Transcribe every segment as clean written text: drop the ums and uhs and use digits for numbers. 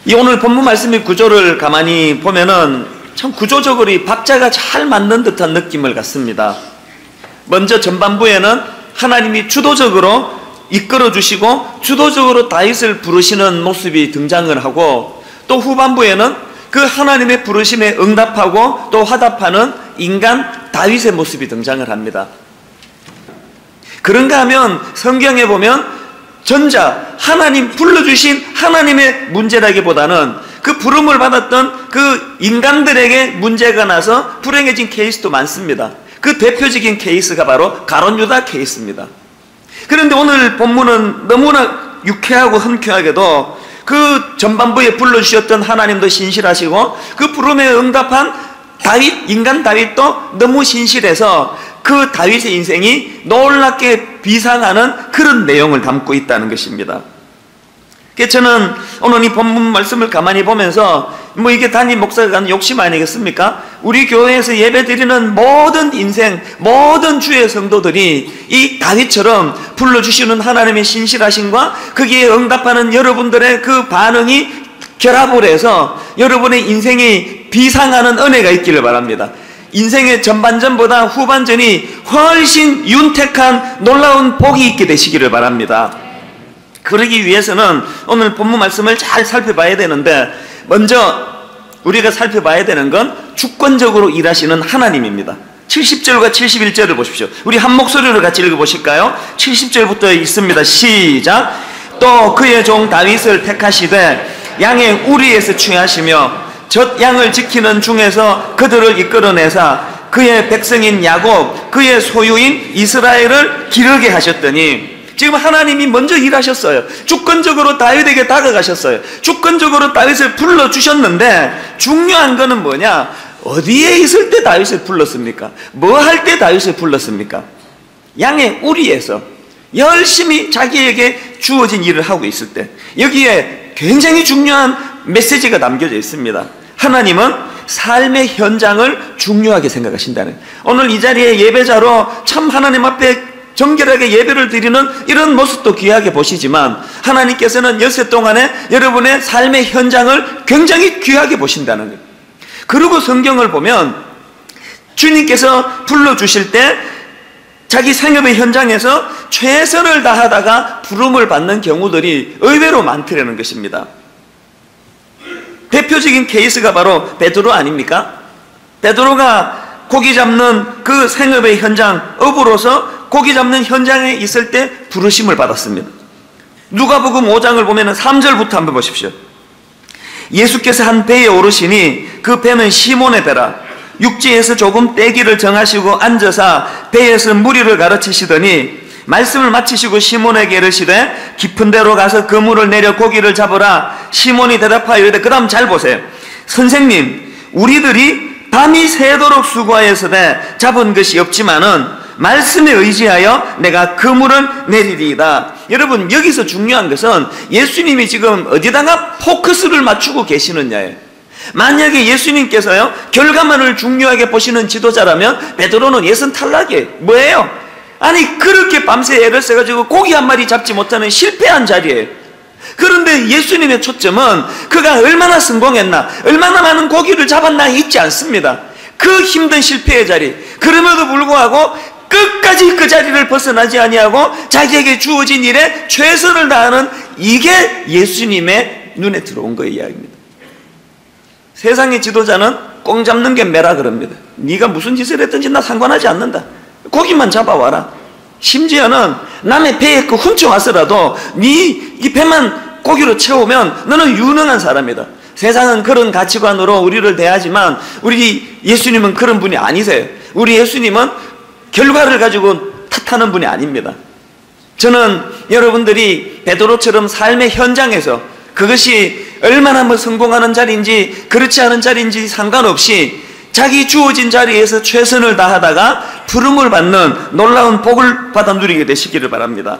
이 오늘 본문 말씀의 구조를 가만히 보면은 참 구조적으로 이 박자가 잘 맞는 듯한 느낌을 갖습니다. 먼저 전반부에는 하나님이 주도적으로 이끌어 주시고 주도적으로 다윗을 부르시는 모습이 등장을 하고, 또 후반부에는 그 하나님의 부르심에 응답하고 또 화답하는 인간 다윗의 모습이 등장을 합니다. 그런가 하면 성경에 보면 전자, 하나님 불러주신 하나님의 문제라기보다는 그 부름을 받았던 그 인간들에게 문제가 나서 불행해진 케이스도 많습니다. 그 대표적인 케이스가 바로 가룟 유다 케이스입니다. 그런데 오늘 본문은 너무나 유쾌하고 흔쾌하게도 그 전반부에 불러주셨던 하나님도 신실하시고 그 부름에 응답한 다윗, 인간 다윗도 너무 신실해서 그 다윗의 인생이 놀랍게 비상하는 그런 내용을 담고 있다는 것입니다. 그래서 저는 오늘 이 본문 말씀을 가만히 보면서 이게 담임 목사가 가는 욕심 아니겠습니까? 우리 교회에서 예배 드리는 모든 인생, 모든 주의 성도들이 이 다윗처럼 불러주시는 하나님의 신실하심과 거기에 응답하는 여러분들의 그 반응이 결합을 해서 여러분의 인생이 비상하는 은혜가 있기를 바랍니다. 인생의 전반전보다 후반전이 훨씬 윤택한 놀라운 복이 있게 되시기를 바랍니다. 그러기 위해서는 오늘 본문 말씀을 잘 살펴봐야 되는데, 먼저 우리가 살펴봐야 되는 건 주권적으로 일하시는 하나님입니다. 70절과 71절을 보십시오. 우리 한 목소리로 같이 읽어보실까요? 70절부터 있습니다. 시작. 또 그의 종 다윗을 택하시되 양의 우리에서 취하시며 젖 양을 지키는 중에서 그들을 이끌어내사 그의 백성인 야곱, 그의 소유인 이스라엘을 기르게 하셨더니, 지금 하나님이 먼저 일하셨어요. 주권적으로 다윗에게 다가가셨어요. 주권적으로 다윗을 불러주셨는데, 중요한 거는 뭐냐? 어디에 있을 때 다윗을 불렀습니까? 뭐 할 때 다윗을 불렀습니까? 양의 우리에서 열심히 자기에게 주어진 일을 하고 있을 때. 여기에 굉장히 중요한 메시지가 담겨져 있습니다. 하나님은 삶의 현장을 중요하게 생각하신다는, 오늘 이 자리에 예배자로 참 하나님 앞에 정결하게 예배를 드리는 이런 모습도 귀하게 보시지만, 하나님께서는 엿새 동안에 여러분의 삶의 현장을 굉장히 귀하게 보신다는 거예요. 그리고 성경을 보면 주님께서 불러주실 때 자기 생업의 현장에서 최선을 다하다가 부름을 받는 경우들이 의외로 많더라는 것입니다. 대표적인 케이스가 바로 베드로 아닙니까? 베드로가 고기 잡는 그 생업의 현장, 어부로서 고기 잡는 현장에 있을 때 부르심을 받았습니다. 누가복음 5장을 보면 3절부터 한번 보십시오. 예수께서 한 배에 오르시니 그 배는 시몬의 배라. 육지에서 조금 떼기를 정하시고 앉아서 배에서 무리를 가르치시더니 말씀을 마치시고 시몬에게 이르시되 깊은 데로 가서 그물을 내려 고기를 잡으라. 시몬이 대답하여 이르되, 그 다음 잘 보세요. 선생님, 우리들이 밤이 새도록 수고하여서되 잡은 것이 없지만은 말씀에 의지하여 내가 그물을 내리리이다. 여러분, 여기서 중요한 것은 예수님이 지금 어디다가 포커스를 맞추고 계시느냐예요. 만약에 예수님께서요 결과만을 중요하게 보시는 지도자라면 베드로는 예선 탈락이에요. 뭐예요? 아니, 그렇게 밤새 애를 써가지고 고기 한 마리 잡지 못하는 실패한 자리예요. 그런데 예수님의 초점은 그가 얼마나 성공했나, 얼마나 많은 고기를 잡았나에 있지 않습니다. 그 힘든 실패의 자리, 그럼에도 불구하고 끝까지 그 자리를 벗어나지 아니하고 자기에게 주어진 일에 최선을 다하는, 이게 예수님의 눈에 들어온 거의 이야기입니다. 세상의 지도자는 꽁 잡는 게 매라 그럽니다. 네가 무슨 짓을 했든지 나 상관하지 않는다. 고기만 잡아와라. 심지어는 남의 배에 그 훔쳐왔으라도 이 배만 고기로 채우면 너는 유능한 사람이다. 세상은 그런 가치관으로 우리를 대하지만 우리 예수님은 그런 분이 아니세요. 우리 예수님은 결과를 가지고 탓하는 분이 아닙니다. 저는 여러분들이 베드로처럼 삶의 현장에서 그것이 얼마나 성공하는 자리인지 그렇지 않은 자리인지 상관없이 자기 주어진 자리에서 최선을 다하다가 부름을 받는 놀라운 복을 받아 누리게 되시기를 바랍니다.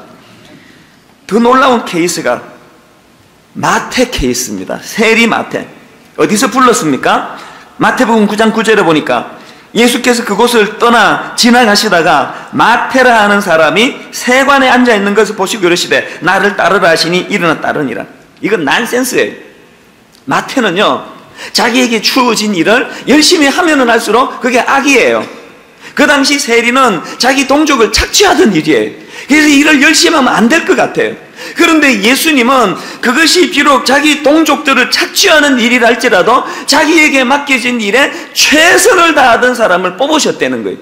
더 놀라운 케이스가 마태 케이스입니다. 세리 마태. 어디서 불렀습니까? 마태복음 9장 9절에 보니까 예수께서 그곳을 떠나 지나가시다가 마태라 하는 사람이 세관에 앉아있는 것을 보시고 이러시되 나를 따르라 하시니 일어나 따르니라. 이건 난센스예요. 마태는요, 자기에게 주어진 일을 열심히 하면은 할수록 그게 악이에요. 그 당시 세리는 자기 동족을 착취하던 일이에요. 그래서 일을 열심히 하면 안 될 것 같아요. 그런데 예수님은 그것이 비록 자기 동족들을 착취하는 일이라 할지라도 자기에게 맡겨진 일에 최선을 다하던 사람을 뽑으셨다는 거예요.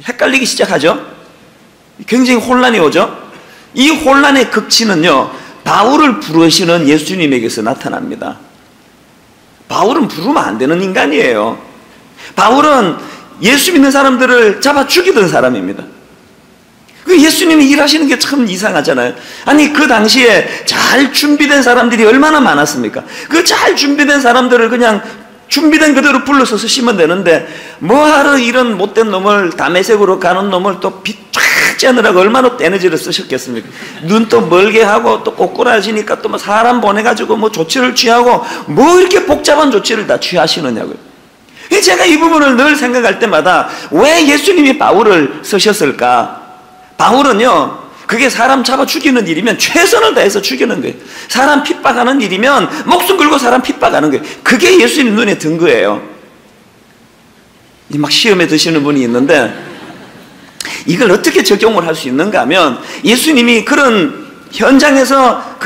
헷갈리기 시작하죠? 굉장히 혼란이 오죠? 이 혼란의 극치는요, 바울을 부르시는 예수님에게서 나타납니다. 바울은 부르면 안 되는 인간이에요. 바울은 예수 믿는 사람들을 잡아 죽이던 사람입니다. 예수님이 일하시는 게 참 이상하잖아요. 아니, 그 당시에 잘 준비된 사람들이 얼마나 많았습니까? 그 잘 준비된 사람들을 그냥 준비된 그대로 불러서 쓰시면 되는데, 뭐하러 이런 못된 놈을, 다메섹으로 가는 놈을 또 빗쫙 째느라고 얼마나 에너지를 쓰셨겠습니까? 눈 또 멀게 하고 또 꼬꾸라지니까 또 뭐 사람 보내가지고 뭐 조치를 취하고 뭐 이렇게 복잡한 조치를 다 취하시느냐고요. 제가 이 부분을 늘 생각할 때마다 왜 예수님이 바울을 쓰셨을까? 바울은요, 그게 사람 잡아 죽이는 일이면 최선을 다해서 죽이는 거예요. 사람 핍박하는 일이면 목숨 걸고 사람 핍박하는 거예요. 그게 예수님 눈에 든 거예요. 막 시험에 드시는 분이 있는데 이걸 어떻게 적용을 할 수 있는가 하면, 예수님이 그런 현장에서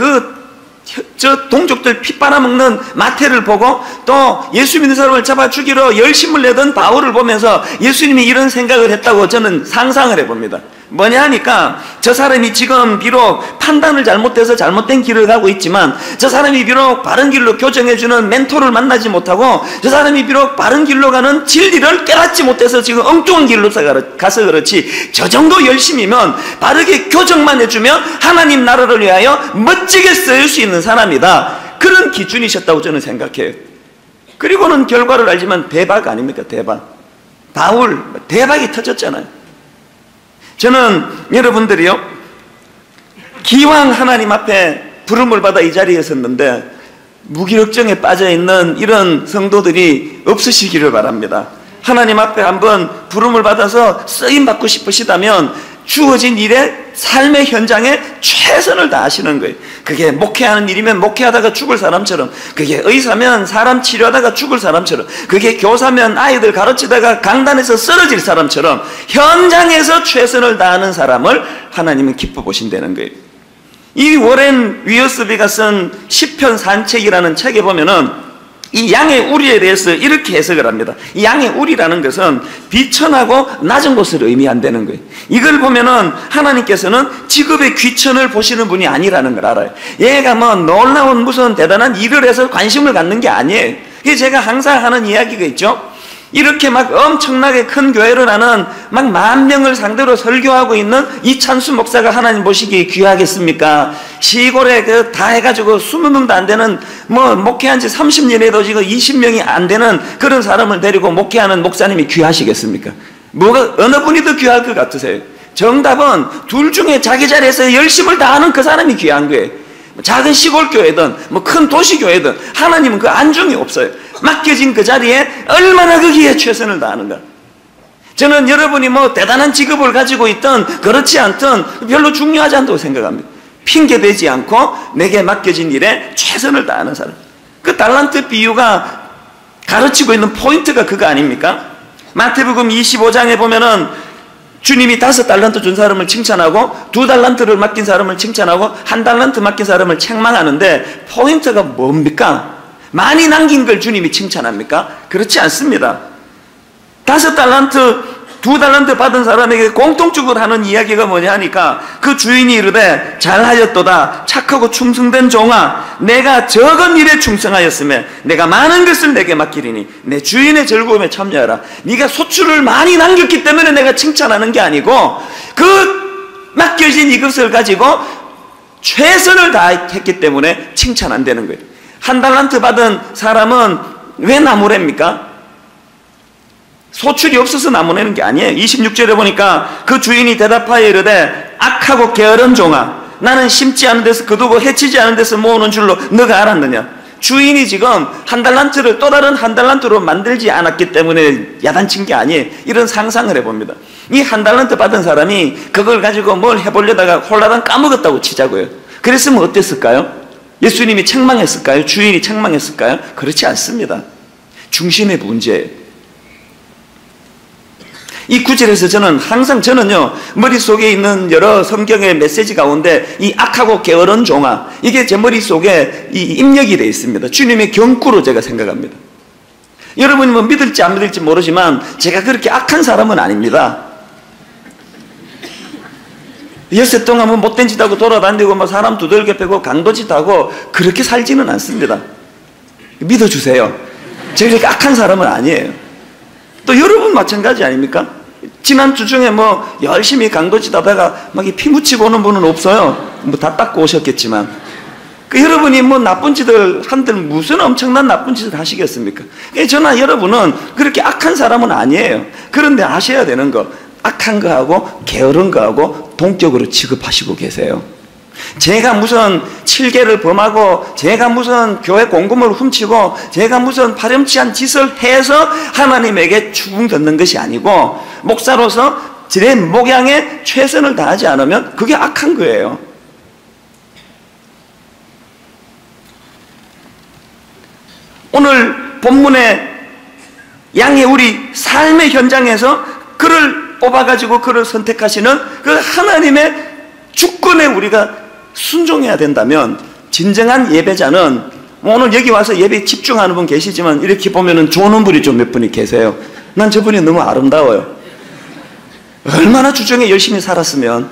저 동족들 피 빨아먹는 마태를 보고 또 예수 믿는 사람을 잡아 죽이러 열심을 내던 바울을 보면서 예수님이 이런 생각을 했다고 저는 상상을 해봅니다. 뭐냐 하니까, 저 사람이 지금 비록 판단을 잘못해서 잘못된 길을 가고 있지만, 저 사람이 비록 바른 길로 교정해주는 멘토를 만나지 못하고, 저 사람이 비록 바른 길로 가는 진리를 깨닫지 못해서 지금 엉뚱한 길로 가서 그렇지, 저 정도 열심이면 바르게 교정만 해주면 하나님 나라를 위하여 멋지게 쓰일 수 있는 사람이다. 그런 기준이셨다고 저는 생각해요. 그리고는 결과를 알지만 대박 아닙니까? 대박. 바울 대박이 터졌잖아요. 저는 여러분들이요, 기왕 하나님 앞에 부름을 받아 이 자리에 섰는데 무기력증에 빠져있는 이런 성도들이 없으시기를 바랍니다. 하나님 앞에 한번 부름을 받아서 쓰임받고 싶으시다면 주어진 일에 삶의 현장에 최선을 다하시는 거예요. 그게 목회하는 일이면 목회하다가 죽을 사람처럼, 그게 의사면 사람 치료하다가 죽을 사람처럼, 그게 교사면 아이들 가르치다가 강단에서 쓰러질 사람처럼 현장에서 최선을 다하는 사람을 하나님은 기뻐 보신다는 거예요. 이 워렌 위어스비가 쓴 시편 산책이라는 책에 보면은 이 양의 우리에 대해서 이렇게 해석을 합니다. 이 양의 우리라는 것은 비천하고 낮은 곳을 의미한다는 거예요. 이걸 보면은 하나님께서는 직업의 귀천을 보시는 분이 아니라는 걸 알아요. 얘가 뭐 놀라운 무슨 대단한 일을 해서 관심을 갖는 게 아니에요. 이게 제가 항상 하는 이야기가 있죠. 이렇게 막 엄청나게 큰 교회를 하는 막 10,000명을 상대로 설교하고 있는 이찬수 목사가 하나님 보시기에 귀하겠습니까? 시골에 다 해가지고 20명도 안 되는, 뭐 목회한 지 30년에도 지금 20명이 안 되는 그런 사람을 데리고 목회하는 목사님이 귀하시겠습니까? 뭐가 어느 분이 더 귀할 것 같으세요? 정답은 둘 중에 자기 자리에서 열심을 다하는 그 사람이 귀한 거예요. 작은 시골 교회든 뭐 큰 도시 교회든 하나님은 그 안중이 없어요. 맡겨진 그 자리에 얼마나 거기에 최선을 다하는가. 저는 여러분이 뭐 대단한 직업을 가지고 있든 그렇지 않든 별로 중요하지 않다고 생각합니다. 핑계대지 않고 내게 맡겨진 일에 최선을 다하는 사람. 그 달란트 비유가 가르치고 있는 포인트가 그거 아닙니까? 마태복음 25장에 보면은 주님이 5달란트 준 사람을 칭찬하고 2달란트를 맡긴 사람을 칭찬하고 1달란트 맡긴 사람을 책망하는데 포인트가 뭡니까? 많이 남긴 걸 주님이 칭찬합니까? 그렇지 않습니다. 5달란트, 2달란트 받은 사람에게 공통적으로 하는 이야기가 뭐냐 하니까, 그 주인이 이르되 잘하였도다 착하고 충성된 종아, 내가 적은 일에 충성하였으며 내가 많은 것을 내게 맡기리니 내 주인의 즐거움에 참여하라. 네가 소출을 많이 남겼기 때문에 내가 칭찬하는 게 아니고, 그 맡겨진 이것을 가지고 최선을 다했기 때문에 칭찬 안 되는 거예요. 1달란트 받은 사람은 왜 나무랍니까? 소출이 없어서 나무내는 게 아니에요. 26절에 보니까 그 주인이 대답하여 이르되 악하고 게으른 종아, 나는 심지 않은 데서 거두고 해치지 않은 데서 모으는 줄로 너가 알았느냐. 주인이 지금 1달란트를 또 다른 1달란트로 만들지 않았기 때문에 야단친 게 아니에요. 이런 상상을 해봅니다. 이 1달란트 받은 사람이 그걸 가지고 뭘 해보려다가 홀라당 까먹었다고 치자고요. 그랬으면 어땠을까요? 예수님이 책망했을까요? 주인이 책망했을까요? 그렇지 않습니다. 중심의 문제예요. 이 구절에서 저는요, 머릿속에 있는 여러 성경의 메시지 가운데 이 악하고 게으른 종아, 이게 제 머릿속에 이 입력이 되어 있습니다. 주님의 경구로 제가 생각합니다. 여러분이 뭐 믿을지 안 믿을지 모르지만 제가 그렇게 악한 사람은 아닙니다. 엿새 동안 뭐 못된 짓 하고 돌아다니고 뭐 사람 두들겨 패고 강도짓 하고 그렇게 살지는 않습니다. 믿어주세요. 제가 그렇게 악한 사람은 아니에요. 또 여러분 마찬가지 아닙니까? 지난주 중에 뭐 열심히 강도짓 하다가 막 피 묻히고 오는 분은 없어요. 뭐 다 닦고 오셨겠지만. 여러분이 뭐 나쁜 짓을 한들 무슨 엄청난 나쁜 짓을 하시겠습니까? 저나 여러분은 그렇게 악한 사람은 아니에요. 그런데 아셔야 되는 거, 악한 거하고 게으른 거하고 동격으로 취급하시고 계세요. 제가 무슨 칠계를 범하고 제가 무슨 교회 공금을 훔치고 제가 무슨 파렴치한 짓을 해서 하나님에게 추궁 듣는 것이 아니고 목사로서 제 목양에 최선을 다하지 않으면 그게 악한 거예요. 오늘 본문의 양의 우리 삶의 현장에서 그를 뽑아가지고 그를 선택하시는 그 하나님의 주권에 우리가 순종해야 된다면 진정한 예배자는 오늘 여기 와서 예배에 집중하는 분 계시지만 이렇게 보면은 조는 분이 좀 몇 분이 계세요. 난 저분이 너무 아름다워요. 얼마나 주중에 열심히 살았으면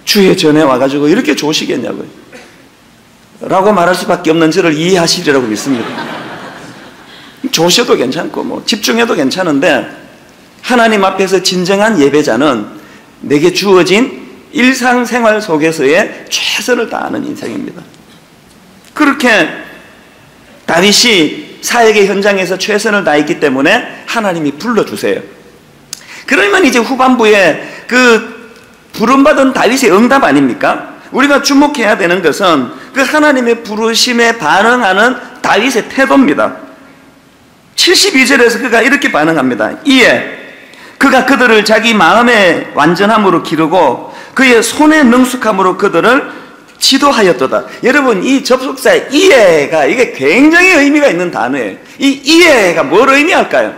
주의 전에 와가지고 이렇게 좋으시겠냐고요. 라고 말할 수밖에 없는 저를 이해하시리라고 믿습니다. 좋으셔도 괜찮고 뭐 집중해도 괜찮은데 하나님 앞에서 진정한 예배자는 내게 주어진 일상생활 속에서의 최선을 다하는 인생입니다. 그렇게 다윗이 사역의 현장에서 최선을 다했기 때문에 하나님이 불러주세요. 그러면 이제 후반부에 그 부름받은 다윗의 응답 아닙니까? 우리가 주목해야 되는 것은 그 하나님의 부르심에 반응하는 다윗의 태도입니다. 72절에서 그가 이렇게 반응합니다. 이에 그가 그들을 자기 마음의 완전함으로 기르고 그의 손의 능숙함으로 그들을 지도하였도다. 여러분, 이 접속사 이에가 이게 굉장히 의미가 있는 단어예요. 이 이에가 뭘 의미할까요?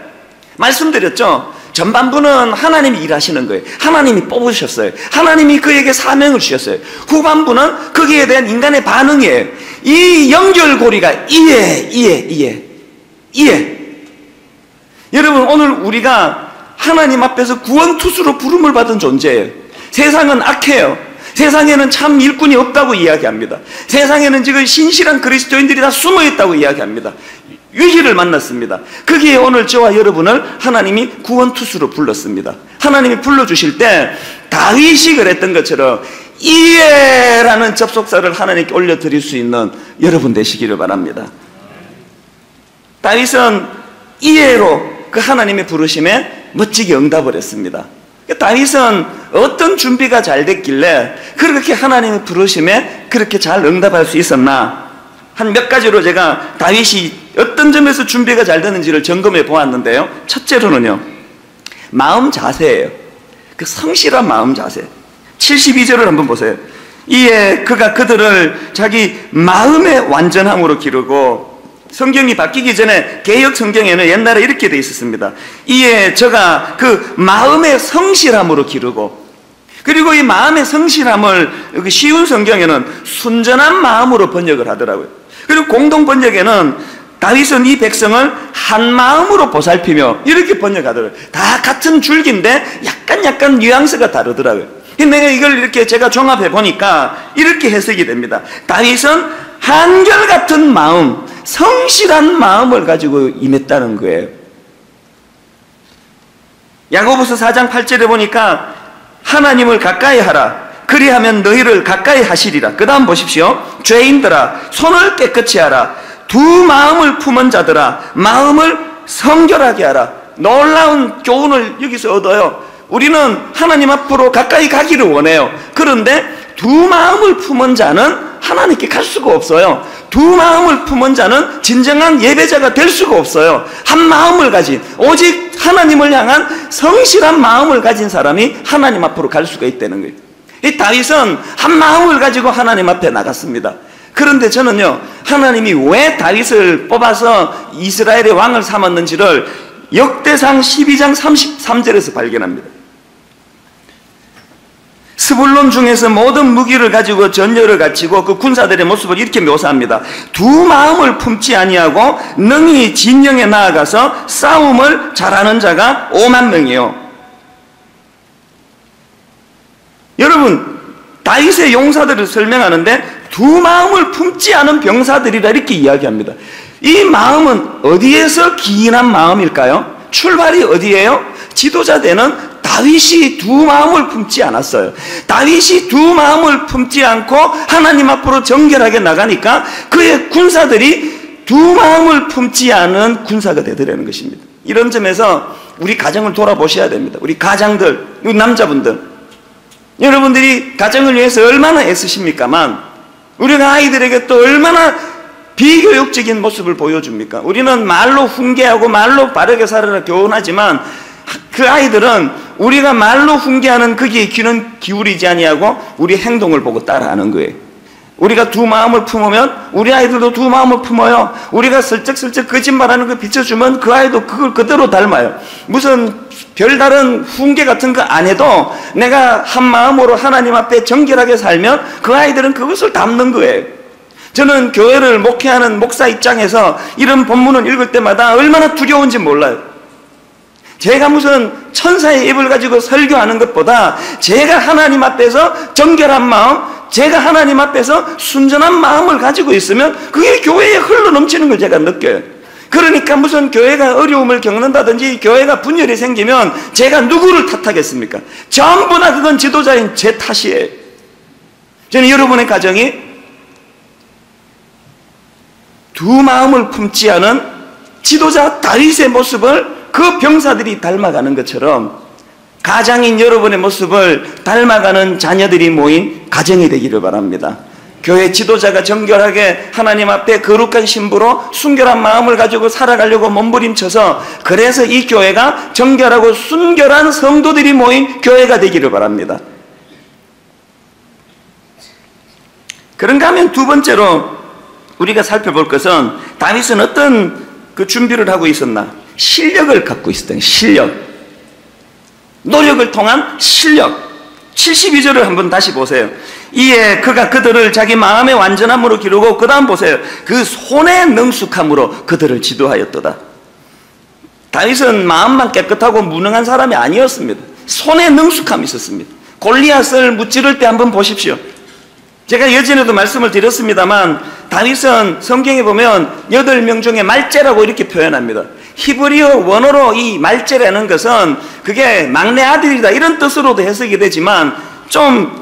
말씀드렸죠. 전반부는 하나님이 일하시는 거예요. 하나님이 뽑으셨어요. 하나님이 그에게 사명을 주셨어요. 후반부는 거기에 대한 인간의 반응이에요. 이 연결고리가 이에. 여러분, 오늘 우리가 하나님 앞에서 구원투수로 부름을 받은 존재예요. 세상은 악해요. 세상에는 참 일꾼이 없다고 이야기합니다. 세상에는 지금 신실한 그리스도인들이 다 숨어있다고 이야기합니다. 위기를 만났습니다. 거기에 오늘 저와 여러분을 하나님이 구원투수로 불렀습니다. 하나님이 불러주실 때 다윗이 그랬던 것처럼 이에라는 접속사를 하나님께 올려드릴 수 있는 여러분 되시기를 바랍니다. 다윗은 이에로 그 하나님의 부르심에 멋지게 응답을 했습니다. 다윗은 어떤 준비가 잘 됐길래 그렇게 하나님의 부르심에 그렇게 잘 응답할 수 있었나? 한 몇 가지로 제가 다윗이 어떤 점에서 준비가 잘 되는지를 점검해 보았는데요. 첫째로는요, 마음 자세예요. 그 성실한 마음 자세. 72절을 한번 보세요. 이에 그가 그들을 자기 마음의 완전함으로 기르고, 성경이 바뀌기 전에 개역 성경에는 옛날에 이렇게 돼 있었습니다. 이에 저가 그 마음의 성실함으로 기르고, 그리고 이 마음의 성실함을 쉬운 성경에는 순전한 마음으로 번역을 하더라고요. 그리고 공동 번역에는 다윗은 이 백성을 한 마음으로 보살피며 이렇게 번역하더라고요. 다 같은 줄기인데 약간 뉘앙스가 다르더라고요. 내가 이걸 이렇게 제가 종합해 보니까 이렇게 해석이 됩니다. 다윗은 한결같은 마음, 성실한 마음을 가지고 임했다는 거예요. 야고보서 4장 8절에 보니까 하나님을 가까이 하라. 그리하면 너희를 가까이 하시리라. 그 다음 보십시오. 죄인들아, 손을 깨끗이 하라. 두 마음을 품은 자들아, 마음을 성결하게 하라. 놀라운 교훈을 여기서 얻어요. 우리는 하나님 앞으로 가까이 가기를 원해요. 그런데 두 마음을 품은 자는 하나님께 갈 수가 없어요. 두 마음을 품은 자는 진정한 예배자가 될 수가 없어요. 한 마음을 가진, 오직 하나님을 향한 성실한 마음을 가진 사람이 하나님 앞으로 갈 수가 있다는 거예요. 이 다윗은 한 마음을 가지고 하나님 앞에 나갔습니다. 그런데 저는요, 하나님이 왜 다윗을 뽑아서 이스라엘의 왕을 삼았는지를 역대상 12장 33절에서 발견합니다. 스불론 중에서 모든 무기를 가지고 전열을 갖추고 그 군사들의 모습을 이렇게 묘사합니다. 두 마음을 품지 아니하고 능히 진영에 나아가서 싸움을 잘하는 자가 5만 명이요. 여러분, 다윗의 용사들을 설명하는데 두 마음을 품지 않은 병사들이라 이렇게 이야기합니다. 이 마음은 어디에서 기인한 마음일까요? 출발이 어디예요? 지도자 되는 다윗이 두 마음을 품지 않았어요. 다윗이 두 마음을 품지 않고 하나님 앞으로 정결하게 나가니까 그의 군사들이 두 마음을 품지 않은 군사가 되더라는 것입니다. 이런 점에서 우리 가정을 돌아보셔야 됩니다. 우리 가장들, 우리 남자분들, 여러분들이 가정을 위해서 얼마나 애쓰십니까만 우리가 아이들에게 또 얼마나 비교육적인 모습을 보여줍니까? 우리는 말로 훈계하고 말로 바르게 살아라 교훈하지만 그 아이들은 우리가 말로 훈계하는 거기에 귀는 기울이지 아니하고 우리 행동을 보고 따라하는 거예요. 우리가 두 마음을 품으면 우리 아이들도 두 마음을 품어요. 우리가 슬쩍슬쩍 거짓말하는 거 비춰주면 그 아이도 그걸 그대로 닮아요. 무슨 별다른 훈계 같은 거 안 해도 내가 한 마음으로 하나님 앞에 정결하게 살면 그 아이들은 그것을 담는 거예요. 저는 교회를 목회하는 목사 입장에서 이런 본문을 읽을 때마다 얼마나 두려운지 몰라요. 제가 무슨 천사의 입을 가지고 설교하는 것보다 제가 하나님 앞에서 정결한 마음, 제가 하나님 앞에서 순전한 마음을 가지고 있으면 그게 교회에 흘러넘치는 걸 제가 느껴요. 그러니까 무슨 교회가 어려움을 겪는다든지 교회가 분열이 생기면 제가 누구를 탓하겠습니까? 전부 다 그건 지도자인 제 탓이에요. 저는 여러분의 가정이 두 마음을 품지 않은 지도자 다윗의 모습을 그 병사들이 닮아가는 것처럼 가장인 여러분의 모습을 닮아가는 자녀들이 모인 가정이 되기를 바랍니다. 교회 지도자가 정결하게 하나님 앞에 거룩한 신부로 순결한 마음을 가지고 살아가려고 몸부림쳐서 그래서 이 교회가 정결하고 순결한 성도들이 모인 교회가 되기를 바랍니다. 그런가 하면 두 번째로 우리가 살펴볼 것은 다윗은 어떤 그 준비를 하고 있었나? 실력을 갖고 있었던 실력, 노력을 통한 실력. 72절을 한번 다시 보세요. 이에 그가 그들을 자기 마음의 완전함으로 기르고 그 다음 보세요. 그 손의 능숙함으로 그들을 지도하였도다. 다윗은 마음만 깨끗하고 무능한 사람이 아니었습니다. 손의 능숙함이 있었습니다. 골리앗을 무찌를 때 한번 보십시오. 제가 예전에도 말씀을 드렸습니다만 다윗은 성경에 보면 8명 중에 말제라고 이렇게 표현합니다. 히브리어 원어로 이 말제라는 것은 그게 막내 아들이다 이런 뜻으로도 해석이 되지만 좀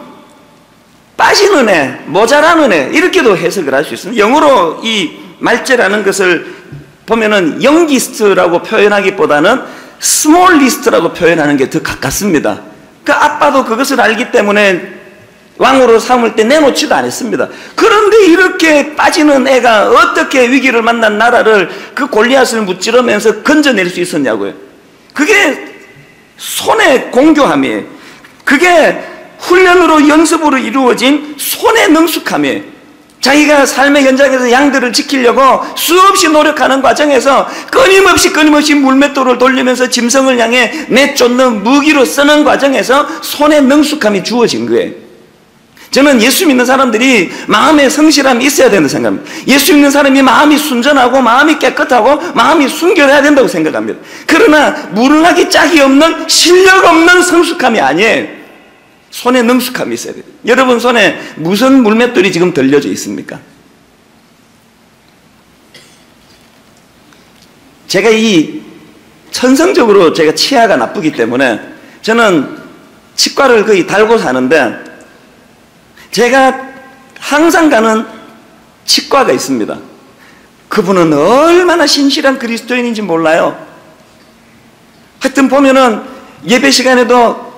빠지는 애, 모자라는 애 이렇게도 해석을 할 수 있습니다. 영어로 이 말제라는 것을 보면은 영기스트라고 표현하기보다는 스몰리스트라고 표현하는 게 더 가깝습니다. 그 아빠도 그것을 알기 때문에 왕으로 삼을 때 내놓지도 않았습니다. 그런데 이렇게 빠지는 애가 어떻게 위기를 만난 나라를 그 골리앗을 무찌르면서 건져낼 수 있었냐고요. 그게 손의 공교함이에요. 그게 훈련으로 연습으로 이루어진 손의 능숙함이에요. 자기가 삶의 현장에서 양들을 지키려고 수없이 노력하는 과정에서 끊임없이 물맷돌을 돌리면서 짐승을 향해 내쫓는 무기로 쓰는 과정에서 손의 능숙함이 주어진 거예요. 저는 예수 믿는 사람들이 마음에 성실함이 있어야 된다고 생각합니다. 예수 믿는 사람이 마음이 순전하고 마음이 깨끗하고 마음이 순결해야 된다고 생각합니다. 그러나 무능하기 짝이 없는 실력 없는 성숙함이 아니에요. 손에 능숙함이 있어야 돼요. 여러분 손에 무슨 물맷돌이 지금 들려져 있습니까? 제가 이 천성적으로 제가 치아가 나쁘기 때문에 저는 치과를 거의 달고 사는데 제가 항상 가는 치과가 있습니다. 그분은 얼마나 신실한 그리스도인인지 몰라요. 하여튼 보면은 예배 시간에도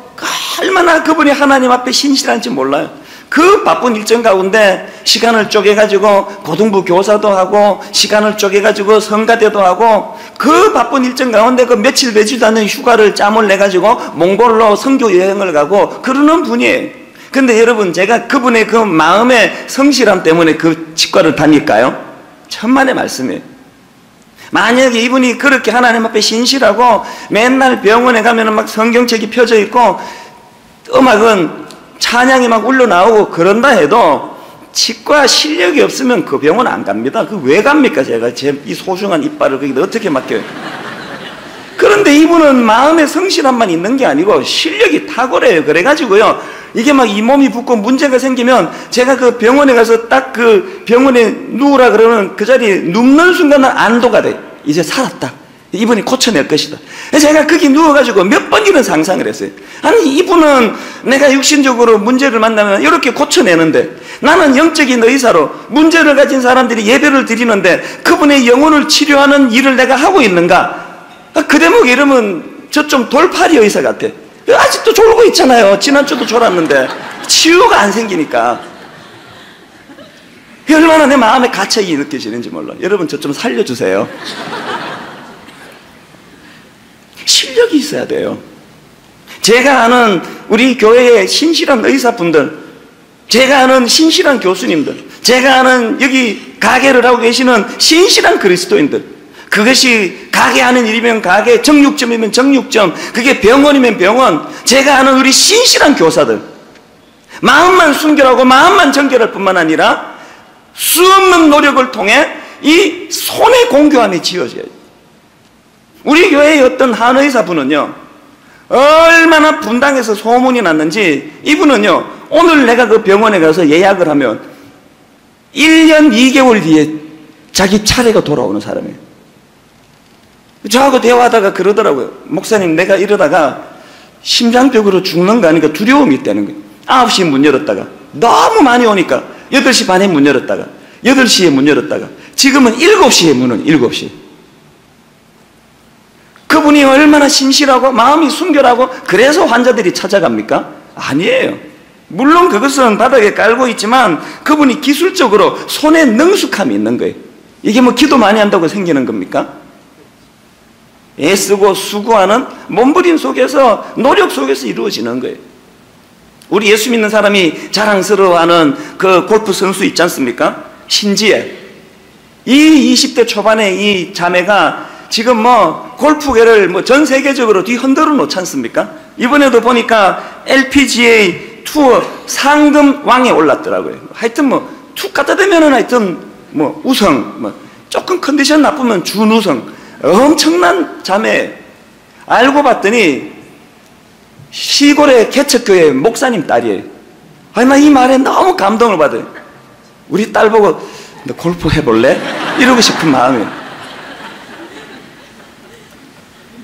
얼마나 그분이 하나님 앞에 신실한지 몰라요. 그 바쁜 일정 가운데 시간을 쪼개가지고 고등부 교사도 하고 시간을 쪼개가지고 성가대도 하고 그 바쁜 일정 가운데 그 며칠 되지도 않는 휴가를 짬을 내가지고 몽골로 선교 여행을 가고 그러는 분이에요. 근데 여러분, 제가 그분의 그 마음의 성실함 때문에 그 치과를 다닐까요? 천만의 말씀이에요. 만약에 이분이 그렇게 하나님 앞에 신실하고 맨날 병원에 가면은 막 성경책이 펴져 있고 음악은 찬양이 막 울려나오고 그런다 해도 치과 실력이 없으면 그 병원 안 갑니다. 그 왜 갑니까? 제가 제 이 소중한 이빨을 거기다 어떻게 맡겨요? 그런데 이분은 마음의 성실함만 있는 게 아니고 실력이 탁월해요. 그래가지고요, 이게 막 이 몸이 붓고 문제가 생기면 제가 그 병원에 가서 딱 그 병원에 누우라 그러면 그 자리에 눕는 순간은 안도가 돼. 이제 살았다. 이분이 고쳐낼 것이다. 제가 거기 누워가지고 몇 번 이런 상상을 했어요. 아니, 이분은 내가 육신적으로 문제를 만나면 이렇게 고쳐내는데 나는 영적인 의사로 문제를 가진 사람들이 예배를 드리는데 그분의 영혼을 치료하는 일을 내가 하고 있는가? 그 대목에 이러면 저 좀 돌팔이 의사 같아. 아직도 졸고 있잖아요. 지난주도 졸았는데 치유가 안 생기니까. 얼마나 내 마음에 가책이 느껴지는지 몰라. 여러분, 저 좀 살려주세요. 실력이 있어야 돼요. 제가 아는 우리 교회의 신실한 의사분들, 제가 아는 신실한 교수님들, 제가 아는 여기 가게를 하고 계시는 신실한 그리스도인들, 그것이 가게 하는 일이면 가게, 정육점이면 정육점, 그게 병원이면 병원, 제가 아는 우리 신실한 교사들, 마음만 순결하고 마음만 정결할 뿐만 아니라 수없는 노력을 통해 이 손의 공교함이 지어져요. 우리 교회의 어떤 한 의사분은요, 얼마나 분당에서 소문이 났는지, 이분은요, 오늘 내가 그 병원에 가서 예약을 하면 1년 2개월 뒤에 자기 차례가 돌아오는 사람이에요. 저하고 대화하다가 그러더라고요. 목사님, 내가 이러다가 심장병으로 죽는 거 아니까 두려움이 있다는 거예요. 9시에 문 열었다가 너무 많이 오니까 8시 반에 문 열었다가 8시에 문 열었다가 지금은 7시에 문은 7시. 그분이 얼마나 신실하고 마음이 순결하고 그래서 환자들이 찾아갑니까? 아니에요. 물론 그것은 바닥에 깔고 있지만 그분이 기술적으로 손에 능숙함이 있는 거예요. 이게 뭐 기도 많이 한다고 생기는 겁니까? 애쓰고 수고하는 몸부림 속에서, 노력 속에서 이루어지는 거예요. 우리 예수 믿는 사람이 자랑스러워하는 그 골프 선수 있지 않습니까? 신지혜. 이 20대 초반의 이 자매가 지금 뭐 골프계를 뭐 전 세계적으로 뒤흔들어 놓지 않습니까? 이번에도 보니까 LPGA 투어 상금 왕에 올랐더라고요. 하여튼 뭐 툭 갖다 대면은 하여튼 뭐 우승, 뭐 조금 컨디션 나쁘면 준우승. 엄청난 자매. 알고 봤더니 시골의 개척교회 목사님 딸이에요. 아니, 나 이 말에 너무 감동을 받아요. 우리 딸 보고 너 골프 해볼래? 이러고 싶은 마음이에요.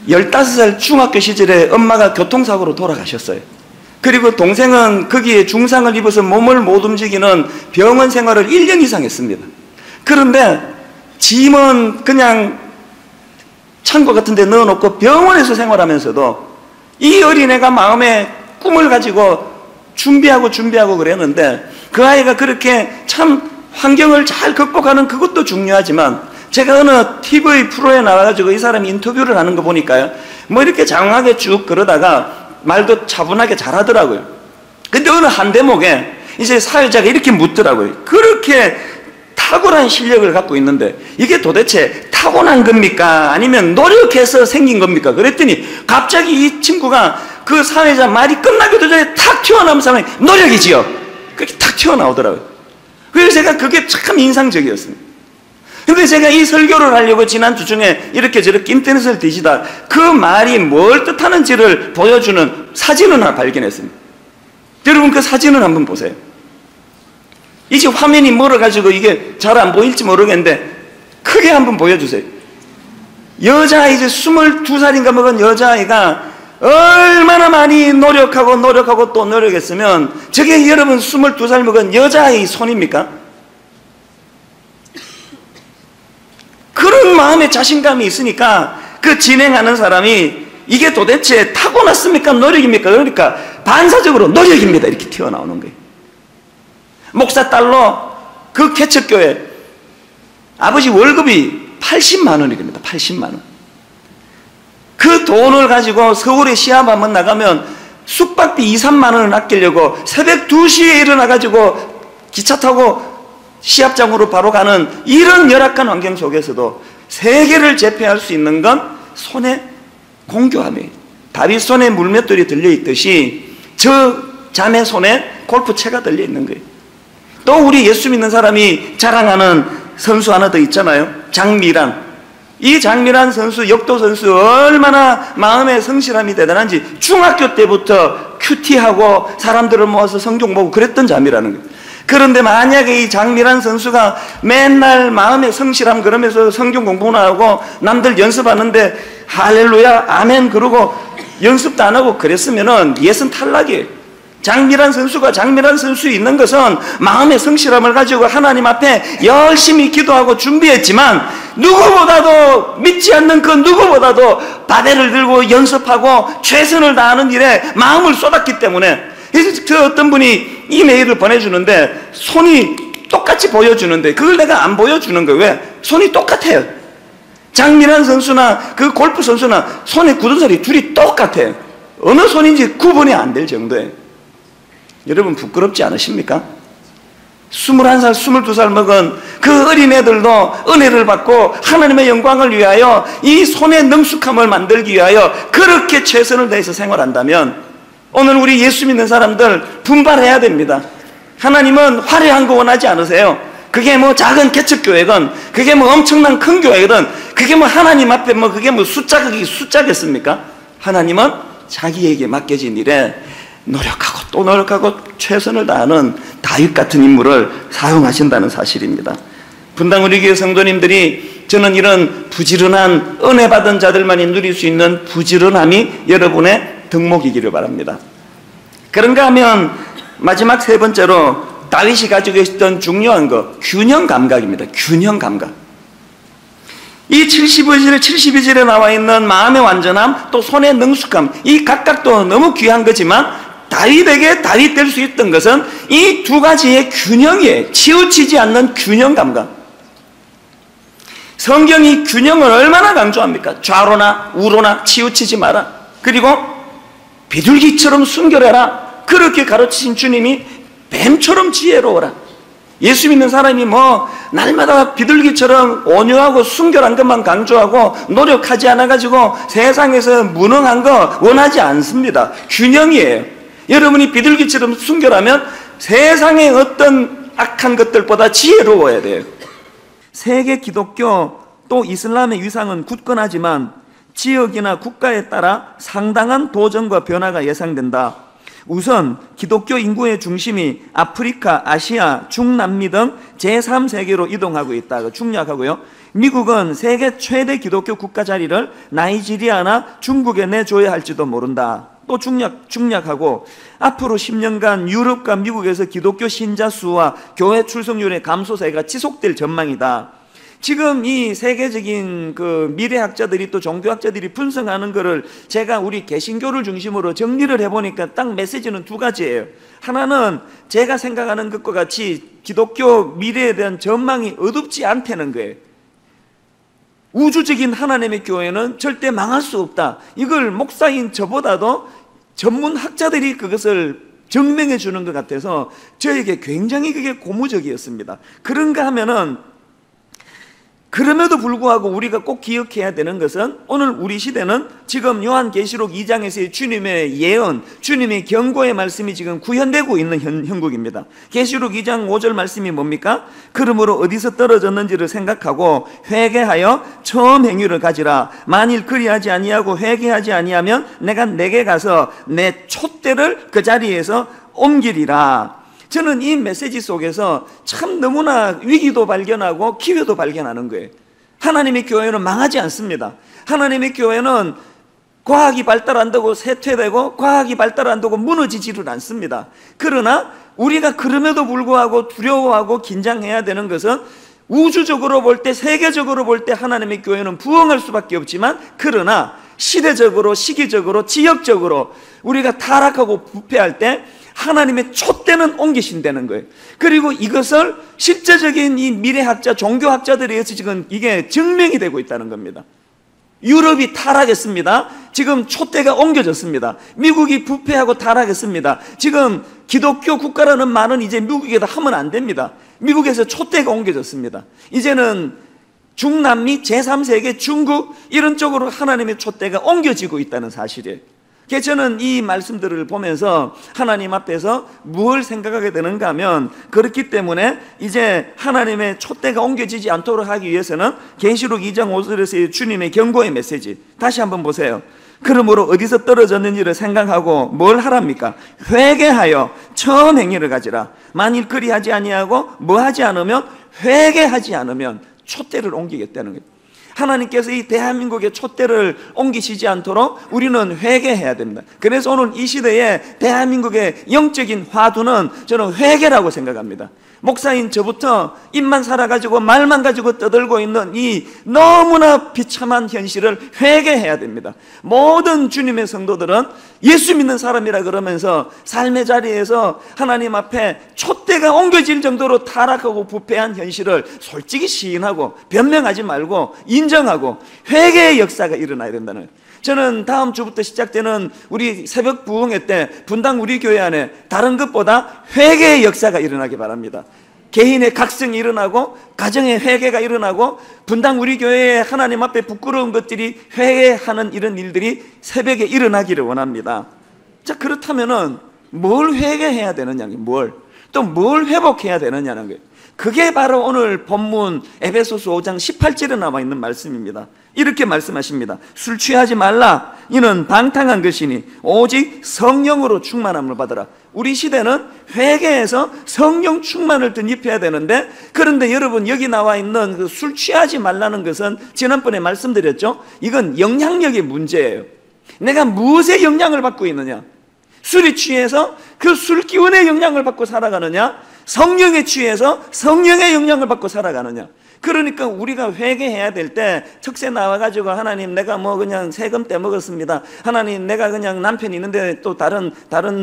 15살 중학교 시절에 엄마가 교통사고로 돌아가셨어요. 그리고 동생은 거기에 중상을 입어서 몸을 못 움직이는 병원 생활을 1년 이상 했습니다. 그런데 짐은 그냥 창고 같은 데 넣어놓고 병원에서 생활하면서도 이 어린애가 마음에 꿈을 가지고 준비하고 그랬는데 그 아이가 그렇게 참 환경을 잘 극복하는 그것도 중요하지만 제가 어느 TV 프로에 나와가지고 이 사람이 인터뷰를 하는 거 보니까요, 뭐 이렇게 장황하게 쭉 그러다가 말도 차분하게 잘하더라고요. 근데 어느 한 대목에 이제 사회자가 이렇게 묻더라고요. 그렇게 탁월한 실력을 갖고 있는데 이게 도대체 타고난 겁니까? 아니면 노력해서 생긴 겁니까? 그랬더니 갑자기 이 친구가 그 사회자 말이 끝나기도 전에 탁 튀어나오면서 노력이지요. 그렇게 탁 튀어나오더라고요. 그래서 제가 그게 참 인상적이었습니다. 근데 제가 이 설교를 하려고 지난주 중에 이렇게 저렇게 인터넷을 뒤지다 그 말이 뭘 뜻하는지를 보여주는 사진을 하나 발견했습니다. 여러분, 그 사진을 한번 보세요. 이제 화면이 멀어가지고 이게 잘 안 보일지 모르겠는데 크게 한번 보여주세요. 여자아이, 이제 22살인가 먹은 여자아이가 얼마나 많이 노력하고 또 노력했으면 저게 여러분 22살 먹은 여자아이 손입니까? 그런 마음의 자신감이 있으니까 그 진행하는 사람이 이게 도대체 타고났습니까? 노력입니까? 그러니까 반사적으로 노력입니다. 이렇게 튀어나오는 거예요. 목사 딸로 그 개척교회 아버지 월급이 80만 원이랍니다. 80만 원. 그 돈을 가지고 서울에 시합 한번 나가면 숙박비 2, 3만 원을 아끼려고 새벽 2시에 일어나가지고 기차 타고 시합장으로 바로 가는 이런 열악한 환경 속에서도 세계를 제패할 수 있는 건 손에 공교함이에요. 다윗 손에 물맷돌이 들려있듯이 저 자매 손에 골프채가 들려있는 거예요. 또 우리 예수 믿는 사람이 자랑하는 선수 하나 더 있잖아요. 장미란. 이 장미란 선수, 역도 선수 얼마나 마음의 성실함이 대단한지 중학교 때부터 큐티하고 사람들을 모아서 성경 보고 그랬던 자매라는 거예요. 그런데 만약에 이 장미란 선수가 맨날 마음의 성실함 그러면서 성경 공부나 하고 남들 연습하는데 할렐루야 아멘 그러고 연습도 안 하고 그랬으면은 예선 탈락이에요. 장미란 선수가 장미란 선수 있는 것은 마음의 성실함을 가지고 하나님 앞에 열심히 기도하고 준비했지만 누구보다도 믿지 않는 그 누구보다도 바벨을 들고 연습하고 최선을 다하는 일에 마음을 쏟았기 때문에 그래서 그 어떤 분이 이메일을 보내주는데 손이 똑같이 보여주는데 그걸 내가 안 보여주는 거예요. 왜? 손이 똑같아요. 장미란 선수나 그 골프 선수나 손에 굳은 살이 둘이 똑같아요. 어느 손인지 구분이 안 될 정도예요. 여러분 부끄럽지 않으십니까? 21살, 22살 먹은 그 어린애들도 은혜를 받고 하나님의 영광을 위하여 이 손의 능숙함을 만들기 위하여 그렇게 최선을 다해서 생활한다면 오늘 우리 예수 믿는 사람들 분발해야 됩니다. 하나님은 화려한 거 원하지 않으세요. 그게 뭐 작은 개척교회건 그게 뭐 엄청난 큰 교회든 그게 뭐 하나님 앞에 뭐 그게 뭐 숫자겠습니까? 하나님은 자기에게 맡겨진 일에 노력하고 또 노력하고 최선을 다하는 다윗 같은 인물을 사용하신다는 사실입니다. 분당 우리 교회 성도님들이 저는 이런 부지런한 은혜 받은 자들만이 누릴 수 있는 부지런함이 여러분의 덕목이기를 바랍니다. 그런가 하면 마지막 세 번째로 다윗이 가지고 있었던 중요한 것 균형 감각입니다. 균형 감각. 이 72절에 나와 있는 마음의 완전함 또 손의 능숙함 이 각각도 너무 귀한 거지만 다윗에게 다윗 될 수 있던 것은 이 두 가지의 균형이에요. 치우치지 않는 균형 감각. 성경이 균형을 얼마나 강조합니까? 좌로나 우로나 치우치지 마라. 그리고 비둘기처럼 순결해라. 그렇게 가르치신 주님이 뱀처럼 지혜로워라. 예수 믿는 사람이 뭐 날마다 비둘기처럼 온유하고 순결한 것만 강조하고 노력하지 않아가지고 세상에서 무능한 거 원하지 않습니다. 균형이에요. 여러분이 비둘기처럼 순결하면 세상의 어떤 악한 것들보다 지혜로워야 돼요. 세계 기독교 또 이슬람의 위상은 굳건하지만 지역이나 국가에 따라 상당한 도전과 변화가 예상된다. 우선 기독교 인구의 중심이 아프리카, 아시아, 중남미 등 제3세계로 이동하고 있다. 중략하고요. 미국은 세계 최대 기독교 국가 자리를 나이지리아나 중국에 내줘야 할지도 모른다. 또 중략하고 앞으로 10년간 유럽과 미국에서 기독교 신자 수와 교회 출석률의 감소세가 지속될 전망이다. 지금 이 세계적인 그 미래학자들이 또 종교학자들이 분석하는 거를 제가 우리 개신교를 중심으로 정리를 해보니까 딱 메시지는 두 가지예요. 하나는 제가 생각하는 것과 같이 기독교 미래에 대한 전망이 어둡지 않다는 거예요. 우주적인 하나님의 교회는 절대 망할 수 없다. 이걸 목사인 저보다도 전문학자들이 그것을 증명해 주는 것 같아서 저에게 굉장히 그게 고무적이었습니다. 그런가 하면은 그럼에도 불구하고 우리가 꼭 기억해야 되는 것은 오늘 우리 시대는 지금 요한계시록 2장에서의 주님의 예언, 주님의 경고의 말씀이 지금 구현되고 있는 형국입니다. 계시록 2장 5절 말씀이 뭡니까? 그러므로 어디서 떨어졌는지를 생각하고 회개하여 처음 행위를 가지라. 만일 그리하지 아니하고 회개하지 아니하면 내가 내게 가서 내 촛대를 그 자리에서 옮기리라. 저는 이 메시지 속에서 참 너무나 위기도 발견하고 기회도 발견하는 거예요. 하나님의 교회는 망하지 않습니다. 하나님의 교회는 과학이 발달한다고 쇠퇴되고 과학이 발달한다고 무너지지를 않습니다. 그러나 우리가 그럼에도 불구하고 두려워하고 긴장해야 되는 것은 우주적으로 볼 때, 세계적으로 볼 때 하나님의 교회는 부흥할 수밖에 없지만 그러나 시대적으로, 시기적으로, 지역적으로 우리가 타락하고 부패할 때 하나님의 촛대는 옮기신다는 거예요. 그리고 이것을 실제적인 이 미래학자, 종교학자들에 의해서 지금 이게 증명이 되고 있다는 겁니다. 유럽이 타락했습니다. 지금 촛대가 옮겨졌습니다. 미국이 부패하고 타락했습니다. 지금 기독교 국가라는 말은 이제 미국에다 하면 안 됩니다. 미국에서 촛대가 옮겨졌습니다. 이제는 중남미, 제3세계, 중국 이런 쪽으로 하나님의 촛대가 옮겨지고 있다는 사실이에요. 그래서 저는 이 말씀들을 보면서 하나님 앞에서 무엇을 생각하게 되는가 하면, 그렇기 때문에 이제 하나님의 촛대가 옮겨지지 않도록 하기 위해서는 계시록 2장 5절에서의 주님의 경고의 메시지 다시 한번 보세요. 그러므로 어디서 떨어졌는지를 생각하고 뭘 하랍니까? 회개하여 처음 행위를 가지라. 만일 그리하지 아니하고 뭐 하지 않으면, 회개하지 않으면 촛대를 옮기겠다는 거예요. 하나님께서 이 대한민국의 촛대를 옮기시지 않도록 우리는 회개해야 됩니다. 그래서 오늘 이 시대에 대한민국의 영적인 화두는 저는 회개라고 생각합니다. 목사인 저부터 입만 살아가지고 말만 가지고 떠들고 있는 이 너무나 비참한 현실을 회개해야 됩니다. 모든 주님의 성도들은 예수 믿는 사람이라 그러면서 삶의 자리에서 하나님 앞에 촛대가 옮겨질 정도로 타락하고 부패한 현실을 솔직히 시인하고 변명하지 말고 인정하고 회개의 역사가 일어나야 된다는 거예요. 저는 다음 주부터 시작되는 우리 새벽 부흥회 때 분당 우리 교회 안에 다른 것보다 회개의 역사가 일어나기 바랍니다. 개인의 각성이 일어나고 가정의 회개가 일어나고 분당 우리 교회에 하나님 앞에 부끄러운 것들이 회개하는 이런 일들이 새벽에 일어나기를 원합니다. 자, 그렇다면은 뭘 회개해야 되느냐는 뭘, 또 뭘 회복해야 되느냐는 거예요. 그게 바로 오늘 본문 에베소서 5장 18절에 나와 있는 말씀입니다. 이렇게 말씀하십니다. 술 취하지 말라. 이는 방탕한 것이니 오직 성령으로 충만함을 받으라. 우리 시대는 회개해서 성령 충만을 덧입혀야 되는데, 그런데 여러분 여기 나와 있는 그 술 취하지 말라는 것은 지난번에 말씀드렸죠. 이건 영향력의 문제예요. 내가 무엇에 영향을 받고 있느냐? 술에 취해서 그 술 기운의 영향을 받고 살아가느냐? 성령에 취해서 성령의 영향을 받고 살아가느냐? 그러니까 우리가 회개해야 될 때 척세 나와가지고 하나님 내가 뭐 그냥 세금 떼먹었습니다. 하나님 내가 그냥 남편이 있는데 또 다른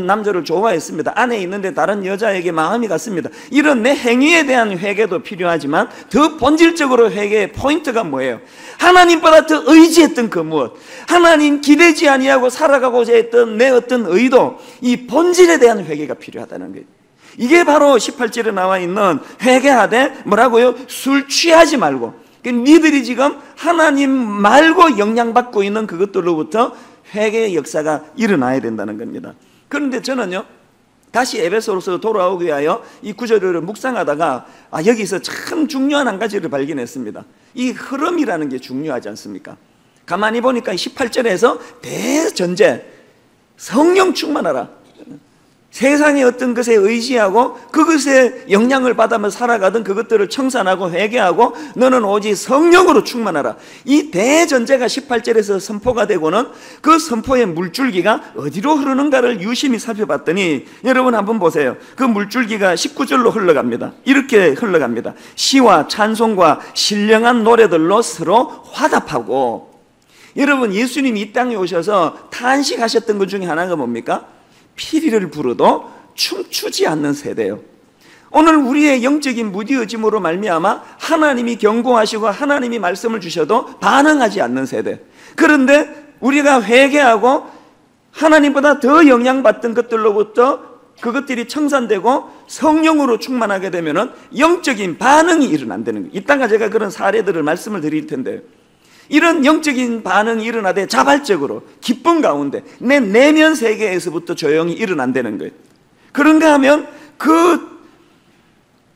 남자를 좋아했습니다. 아내 있는데 다른 여자에게 마음이 갔습니다. 이런 내 행위에 대한 회개도 필요하지만 더 본질적으로 회개의 포인트가 뭐예요? 하나님보다 더 의지했던 그 무엇, 하나님 기대지 아니하고 살아가고자 했던 내 어떤 의도, 이 본질에 대한 회개가 필요하다는 거예요. 이게 바로 18절에 나와 있는 회개하되 뭐라고요? 술 취하지 말고. 니들이 지금 하나님 말고 영향받고 있는 그것들로부터 회개의 역사가 일어나야 된다는 겁니다. 그런데 저는요, 다시 에베소로서 돌아오기 위하여 이 구절을 묵상하다가 여기서 참 중요한 한 가지를 발견했습니다. 이 흐름이라는 게 중요하지 않습니까? 가만히 보니까 18절에서 대전제, 성령 충만하라. 세상의 어떤 것에 의지하고 그것에 영향을 받으며 살아가던 그것들을 청산하고 회개하고 너는 오직 성령으로 충만하라. 이 대전제가 18절에서 선포가 되고는 그 선포의 물줄기가 어디로 흐르는가를 유심히 살펴봤더니 여러분 한번 보세요. 그 물줄기가 19절로 흘러갑니다. 이렇게 흘러갑니다. 시와 찬송과 신령한 노래들로 서로 화답하고. 여러분 예수님이 이 땅에 오셔서 탄식하셨던 것 중에 하나가 뭡니까? 피리를 부르도 춤추지 않는 세대예요. 오늘 우리의 영적인 무디어짐으로 말미암아 하나님이 경고하시고 하나님이 말씀을 주셔도 반응하지 않는 세대. 그런데 우리가 회개하고 하나님보다 더 영향받던 것들로부터 그것들이 청산되고 성령으로 충만하게 되면은 영적인 반응이 일어난다는 거예요. 이따가 제가 그런 사례들을 말씀을 드릴 텐데요. 이런 영적인 반응이 일어나되 자발적으로 기쁨 가운데 내 내면 세계에서부터 조용히 일어난다는 거예요. 그런가 하면 그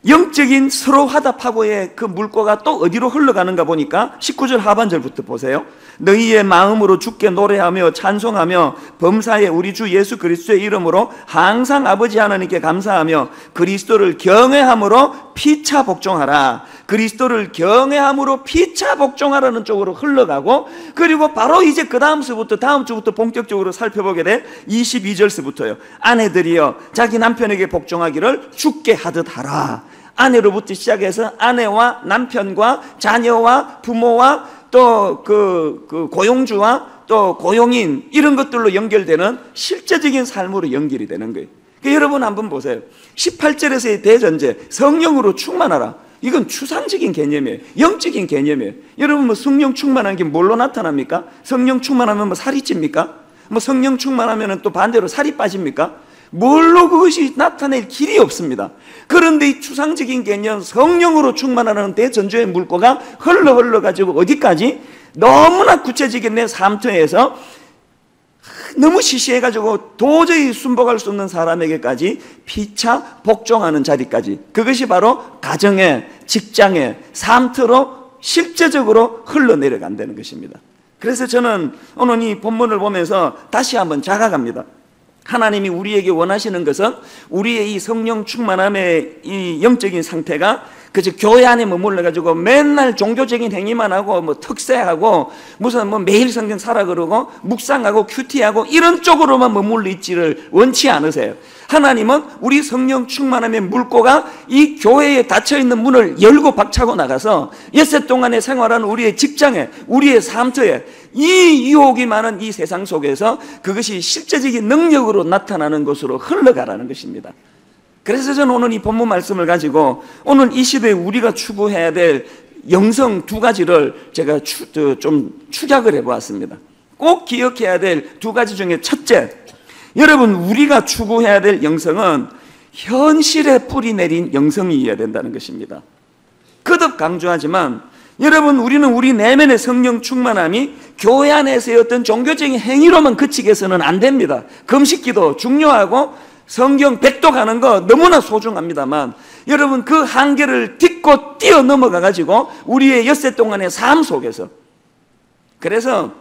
영적인 서로 화답하고의 그 물꼬가 또 어디로 흘러가는가 보니까 19절 하반절부터 보세요. 너희의 마음으로 주께 노래하며 찬송하며 범사에 우리 주 예수 그리스도의 이름으로 항상 아버지 하나님께 감사하며 그리스도를 경외함으로 피차 복종하라. 그리스도를 경외함으로 피차 복종하라는 쪽으로 흘러가고, 그리고 바로 이제 그 다음 주부터 본격적으로 살펴보게 돼 22절서부터요. 아내들이여 자기 남편에게 복종하기를 주께 하듯 하라. 아내로부터 시작해서 아내와 남편과 자녀와 부모와 또 그 고용주와 또 고용인 이런 것들로 연결되는 실제적인 삶으로 연결이 되는 거예요. 그러니까 여러분 한번 보세요. 18절에서의 대전제 성령으로 충만하라. 이건 추상적인 개념이에요. 영적인 개념이에요. 여러분 뭐 성령 충만한 게 뭘로 나타납니까? 성령 충만하면 뭐 살이 찝니까? 뭐 성령 충만하면 또 반대로 살이 빠집니까? 뭘로 그것이 나타낼 길이 없습니다. 그런데 이 추상적인 개념, 성령으로 충만하는 대전조의 물고가 흘러가지고 어디까지? 너무나 구체적인 내 삶터에서 너무 시시해가지고 도저히 순복할 수 없는 사람에게까지 피차 복종하는 자리까지, 그것이 바로 가정에, 직장에, 삶터로 실제적으로 흘러내려간다는 것입니다. 그래서 저는 오늘 이 본문을 보면서 다시 한번 자각합니다. 하나님이 우리에게 원하시는 것은 우리의 이 성령 충만함의 이 영적인 상태가 그저 교회 안에 머물러가지고 맨날 종교적인 행위만 하고 뭐 특세하고 무슨 뭐 매일 성경 사라 그러고 묵상하고 큐티하고 이런 쪽으로만 머물러 있지를 원치 않으세요. 하나님은 우리 성령 충만함의 물고가 이 교회에 닫혀있는 문을 열고 박차고 나가서 엿새 동안의 생활하는 우리의 직장에, 우리의 삶터에 이 유혹이 많은 이 세상 속에서 그것이 실제적인 능력으로 나타나는 것으로 흘러가라는 것입니다. 그래서 저는 오늘 이 본문 말씀을 가지고 오늘 이 시대에 우리가 추구해야 될 영성 두 가지를 제가 좀 축약을 해보았습니다. 꼭 기억해야 될 두 가지 중에 첫째, 여러분 우리가 추구해야 될 영성은 현실에 뿌리 내린 영성이어야 된다는 것입니다. 거듭 강조하지만 여러분 우리는 우리 내면의 성령 충만함이 교회 안에서의 어떤 종교적인 행위로만 그치게서는 안 됩니다. 금식기도 중요하고 성경 백독하는 거 너무나 소중합니다만 여러분 그 한계를 딛고 뛰어넘어가 가지고 우리의 엿새 동안의 삶 속에서, 그래서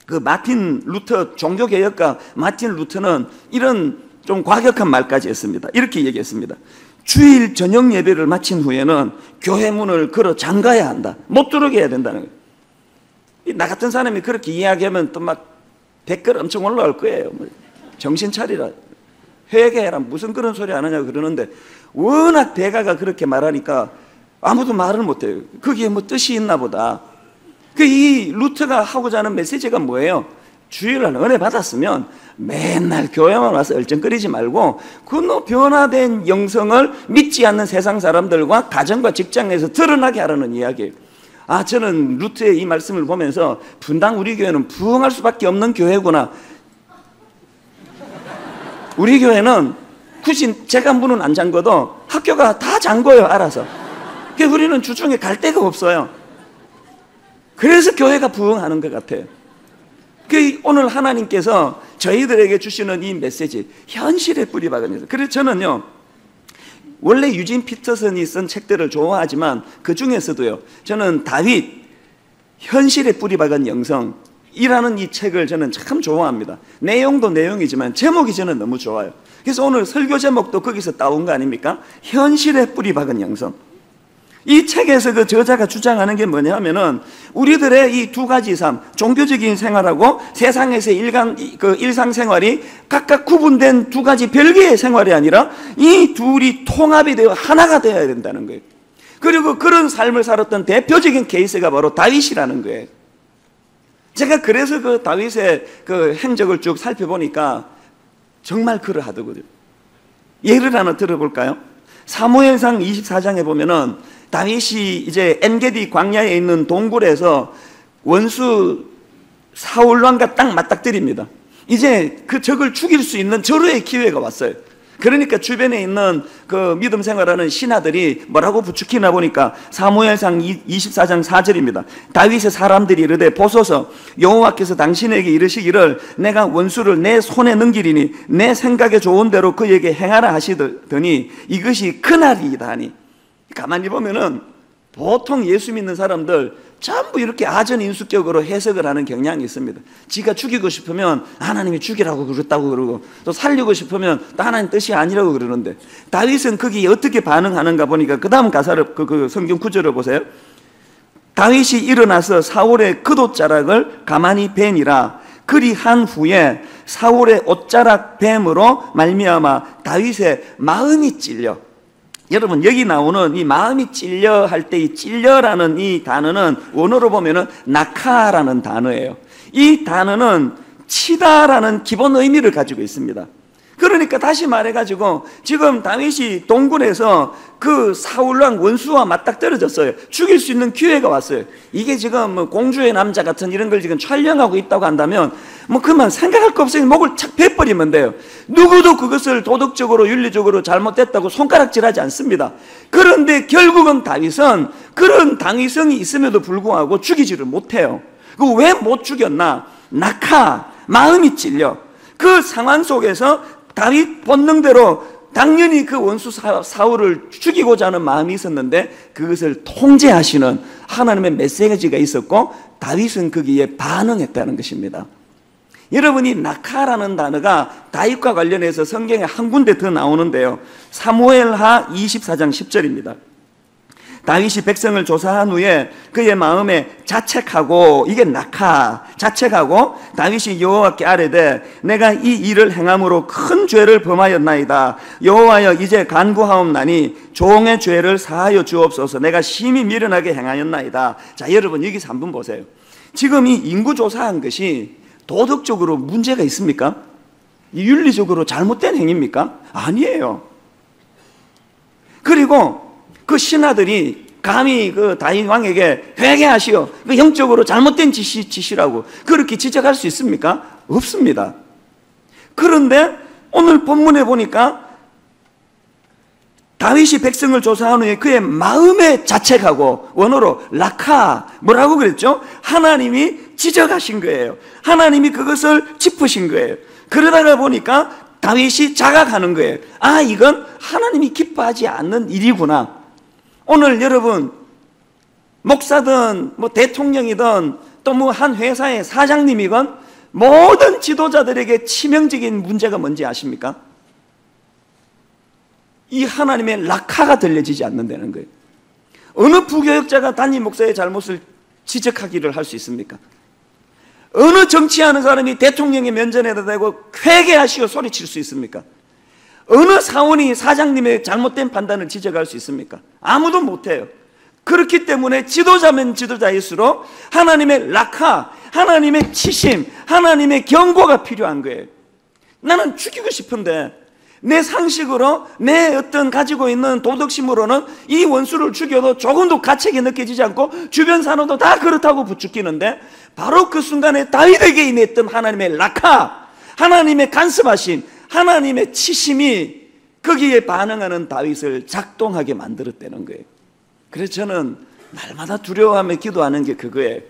그 마틴 루터, 종교개혁가 마틴 루터는 이런 좀 과격한 말까지 했습니다. 이렇게 얘기했습니다. 주일 저녁 예배를 마친 후에는 교회 문을 걸어 잠가야 한다. 못 들어오게 해야 된다는 거예요. 나 같은 사람이 그렇게 이야기하면 또 막 댓글 엄청 올라올 거예요. 정신 차리라, 회개해라, 무슨 그런 소리 안 하냐고 그러는데 워낙 대가가 그렇게 말하니까 아무도 말을 못해요. 그게 뭐 뜻이 있나 보다. 이 루터가 하고자 하는 메시지가 뭐예요? 주일날 은혜 받았으면 맨날 교회만 와서 얼쩡거리지 말고 그 변화된 영성을 믿지 않는 세상 사람들과 가정과 직장에서 드러나게 하라는 이야기예요. 저는 루터의 이 말씀을 보면서 분당 우리 교회는 부흥할 수밖에 없는 교회구나. 우리 교회는 굳이 제가 문은 안 잠궈도 학교가 다 잠궈요, 알아서. 그래서 우리는 주중에 갈 데가 없어요. 그래서 교회가 부흥하는 것 같아요. 오늘 하나님께서 저희들에게 주시는 이 메시지, 현실에 뿌리 박은 영성. 그래서 저는요, 원래 유진 피터슨이 쓴 책들을 좋아하지만 그 중에서도요, 저는 다윗, 현실에 뿌리 박은 영성이라는 이 책을 저는 참 좋아합니다. 내용도 내용이지만 제목이 저는 너무 좋아요. 그래서 오늘 설교 제목도 거기서 따온 거 아닙니까? 현실에 뿌리 박은 영성. 이 책에서 그 저자가 주장하는 게 뭐냐면은 우리들의 이 두 가지 삶, 종교적인 생활하고 세상에서의 일상생활이 각각 구분된 두 가지 별개의 생활이 아니라 이 둘이 통합이 되어 하나가 되어야 된다는 거예요. 그리고 그런 삶을 살았던 대표적인 케이스가 바로 다윗이라는 거예요. 제가 그래서 그 다윗의 그 행적을 쭉 살펴보니까 정말 그러하더군요. 예를 하나 들어볼까요? 사무엘상 24장에 보면은 다윗이 이제 엔게디 광야에 있는 동굴에서 원수 사울 왕과 딱 맞닥뜨립니다. 이제 그 적을 죽일 수 있는 절호의 기회가 왔어요. 그러니까 주변에 있는 그 믿음 생활하는 신하들이 뭐라고 부추기나 보니까 사무엘상 24장 4절입니다. 다윗의 사람들이 이르되 보소서, 여호와께서 당신에게 이르시기를 내가 원수를 내 손에 넘기리니 내 생각에 좋은 대로 그에게 행하라 하시더니 이것이 그날이다 하니. 가만히 보면은 보통 예수 믿는 사람들 전부 이렇게 아전인수격으로 해석을 하는 경향이 있습니다. 지가 죽이고 싶으면 하나님이 죽이라고 그랬다고 그러고 또 살리고 싶으면 또 하나님 뜻이 아니라고 그러는데 다윗은 거기에 어떻게 반응하는가 보니까 그 다음 가사를 그 성경 구절을 보세요. 다윗이 일어나서 사울의 겉옷자락을 가만히 베니라. 그리한 후에 사울의 옷자락 뱀으로 말미암아 다윗의 마음이 찔려. 여러분 여기 나오는 이 마음이 찔려 할 때 이 찔려라는 이 단어는 원어로 보면은 낙하라는 단어예요. 이 단어는 치다라는 기본 의미를 가지고 있습니다. 그러니까 다시 말해가지고 지금 다윗이 동굴에서 그 사울왕 원수와 맞닥뜨려졌어요. 죽일 수 있는 기회가 왔어요. 이게 지금 뭐 공주의 남자 같은 이런 걸 지금 촬영하고 있다고 한다면 뭐 그만 생각할 거 없으니 목을 착 베버리면 돼요. 누구도 그것을 도덕적으로 윤리적으로 잘못됐다고 손가락질하지 않습니다. 그런데 결국은 다윗은 그런 당위성이 있음에도 불구하고 죽이지를 못해요. 그 왜 못 죽였나? 낙하, 마음이 찔려. 그 상황 속에서 다윗 본능대로 당연히 그 원수 사울을 죽이고자 하는 마음이 있었는데 그것을 통제하시는 하나님의 메시지가 있었고 다윗은 거기에 반응했다는 것입니다. 여러분이 낙하라는 단어가 다윗과 관련해서 성경에 한 군데 더 나오는데요. 사무엘하 24장 10절입니다. 다윗이 백성을 조사한 후에 그의 마음에 자책하고, 이게 낙하, 자책하고 다윗이 여호와께 아뢰되 내가 이 일을 행함으로 큰 죄를 범하였나이다. 여호와여 이제 간구하옵나니 종의 죄를 사하여 주옵소서. 내가 심히 미련하게 행하였나이다. 자, 여러분 여기서 한번 보세요. 지금 이 인구 조사한 것이 도덕적으로 문제가 있습니까? 윤리적으로 잘못된 행위입니까? 아니에요. 그리고 그 신하들이 감히 그 다윗 왕에게 회개하시오, 그 영적으로 잘못된 짓이라고 그렇게 지적할 수 있습니까? 없습니다. 그런데 오늘 본문에 보니까 다윗이 백성을 조사한 후에 그의 마음에 자책하고, 원어로 라카, 뭐라고 그랬죠? 하나님이 지적하신 거예요. 하나님이 그것을 짚으신 거예요. 그러다가 보니까 다윗이 자각하는 거예요. 아, 이건 하나님이 기뻐하지 않는 일이구나. 오늘 여러분 목사든 뭐 대통령이든 또 뭐 한 회사의 사장님이건 모든 지도자들에게 치명적인 문제가 뭔지 아십니까? 이 하나님의 낙하가 들려지지 않는다는 거예요. 어느 부교역자가 담임 목사의 잘못을 지적하기를 할 수 있습니까? 어느 정치하는 사람이 대통령의 면전에다 대고 회개하시오 소리칠 수 있습니까? 어느 사원이 사장님의 잘못된 판단을 지적할 수 있습니까? 아무도 못해요. 그렇기 때문에 지도자면 지도자일수록 하나님의 낙하, 하나님의 치심, 하나님의 경고가 필요한 거예요. 나는 죽이고 싶은데 내 상식으로, 내 어떤 가지고 있는 도덕심으로는 이 원수를 죽여도 조금도 가책이 느껴지지 않고 주변 사람도 다 그렇다고 부추기는데, 바로 그 순간에 다윗에게 임했던 하나님의 낙하, 하나님의 간섭하심, 하나님의 치심이 거기에 반응하는 다윗을 작동하게 만들었다는 거예요. 그래서 저는 날마다 두려워하며 기도하는 게 그거예요.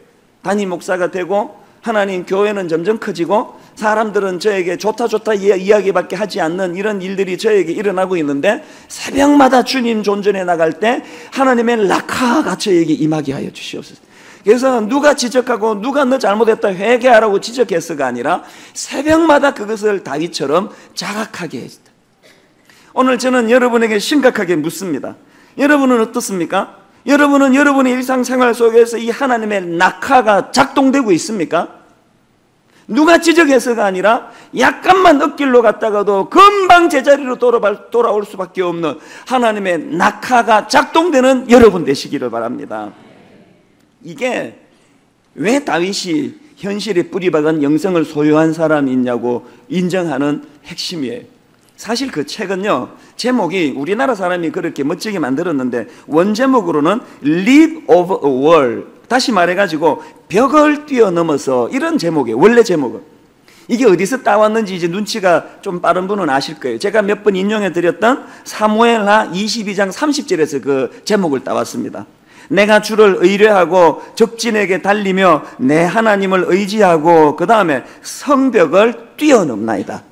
담임 목사가 되고 하나님 교회는 점점 커지고 사람들은 저에게 좋다 이야기밖에 하지 않는 이런 일들이 저에게 일어나고 있는데, 새벽마다 주님 존전에 나갈 때 하나님의 낙하가 저에게 임하게 하여 주시옵소서. 그래서 누가 지적하고 누가 너 잘못했다 회개하라고 지적해서가 아니라 새벽마다 그것을 다윗처럼 자각하게 했다. 오늘 저는 여러분에게 심각하게 묻습니다. 여러분은 어떻습니까? 여러분은 여러분의 일상생활 속에서 이 하나님의 낙하가 작동되고 있습니까? 누가 지적해서가 아니라 약간만 엇길로 갔다가도 금방 제자리로 돌아올 수밖에 없는 하나님의 낙하가 작동되는 여러분 되시기를 바랍니다. 이게 왜 다윗이 현실에 뿌리박은 영성을 소유한 사람이 있냐고 인정하는 핵심이에요. 사실 그 책은요, 제목이 우리나라 사람이 그렇게 멋지게 만들었는데 원제목으로는 Leap over a Wall, 다시 말해가지고 벽을 뛰어넘어서, 이런 제목이에요. 원래 제목은. 이게 어디서 따왔는지 이제 눈치가 좀 빠른 분은 아실 거예요. 제가 몇 번 인용해 드렸던 사무엘하 22장 30절에서 그 제목을 따왔습니다. 내가 주를 의뢰하고 적진에게 달리며 내 하나님을 의지하고 그 다음에 성벽을 뛰어넘나이다.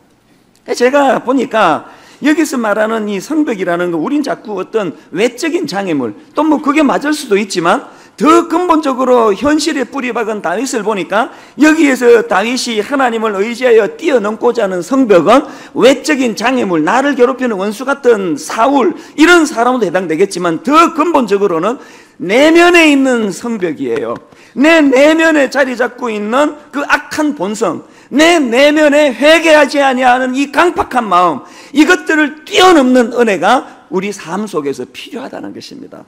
제가 보니까 여기서 말하는 이 성벽이라는 거, 우린 자꾸 어떤 외적인 장애물, 또 뭐 그게 맞을 수도 있지만 더 근본적으로 현실에 뿌리박은 다윗을 보니까 여기에서 다윗이 하나님을 의지하여 뛰어넘고자 하는 성벽은 외적인 장애물, 나를 괴롭히는 원수 같은 사울, 이런 사람도 해당되겠지만 더 근본적으로는 내면에 있는 성벽이에요. 내 내면에 자리 잡고 있는 그 악한 본성, 내 내면에 회개하지 아니하는 이 강팍한 마음, 이것들을 뛰어넘는 은혜가 우리 삶 속에서 필요하다는 것입니다.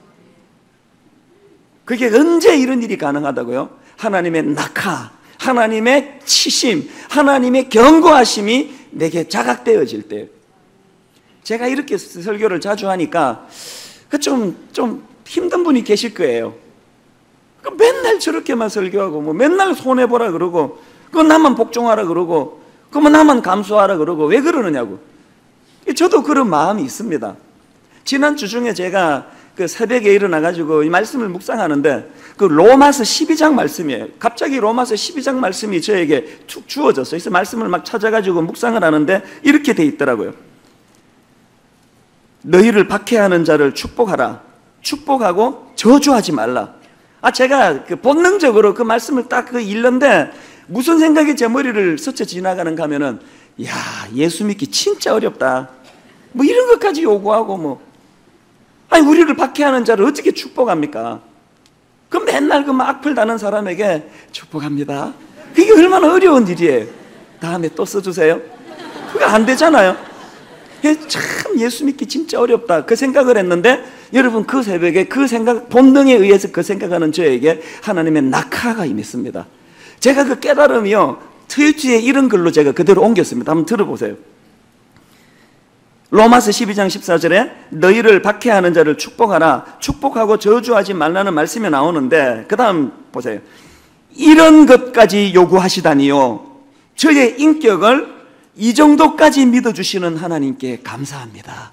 그게 언제 이런 일이 가능하다고요? 하나님의 낙하, 하나님의 치심, 하나님의 경고하심이 내게 자각되어질 때, 제가 이렇게 설교를 자주 하니까 좀 힘든 분이 계실 거예요. 맨날 저렇게만 설교하고 뭐 맨날 손해보라 그러고 나만 복종하라 그러고 나만 감수하라 그러고 왜 그러느냐고. 저도 그런 마음이 있습니다. 지난주 중에 제가 그 새벽에 일어나가지고 이 말씀을 묵상하는데 그 로마서 12장 말씀이에요. 갑자기 로마서 12장 말씀이 저에게 툭 주어졌어요. 그래서 말씀을 막 찾아가지고 묵상을 하는데 이렇게 돼 있더라고요. 너희를 박해하는 자를 축복하라. 축복하고 저주하지 말라. 제가 그 본능적으로 그 말씀을 딱 읽는데 무슨 생각이 제 머리를 스쳐 지나가는가 하면은, 야, 예수 믿기 진짜 어렵다. 뭐 이런 것까지 요구하고 뭐. 아니, 우리를 박해하는 자를 어떻게 축복합니까? 그 맨날 그 악플 다는 사람에게 축복합니다. 그게 얼마나 어려운 일이에요. 다음에 또 써주세요. 그게 안 되잖아요. 참 예수 믿기 진짜 어렵다. 그 생각을 했는데 여러분 그 새벽에 그 생각, 본능에 의해서 그 생각하는 저에게 하나님의 낙하가 임했습니다. 제가 그 깨달음이요, 트위치에 이런 글로 제가 그대로 옮겼습니다. 한번 들어보세요. 로마서 12장 14절에 너희를 박해하는 자를 축복하라. 축복하고 저주하지 말라는 말씀이 나오는데 그 다음 보세요. 이런 것까지 요구하시다니요. 저의 인격을 이 정도까지 믿어주시는 하나님께 감사합니다.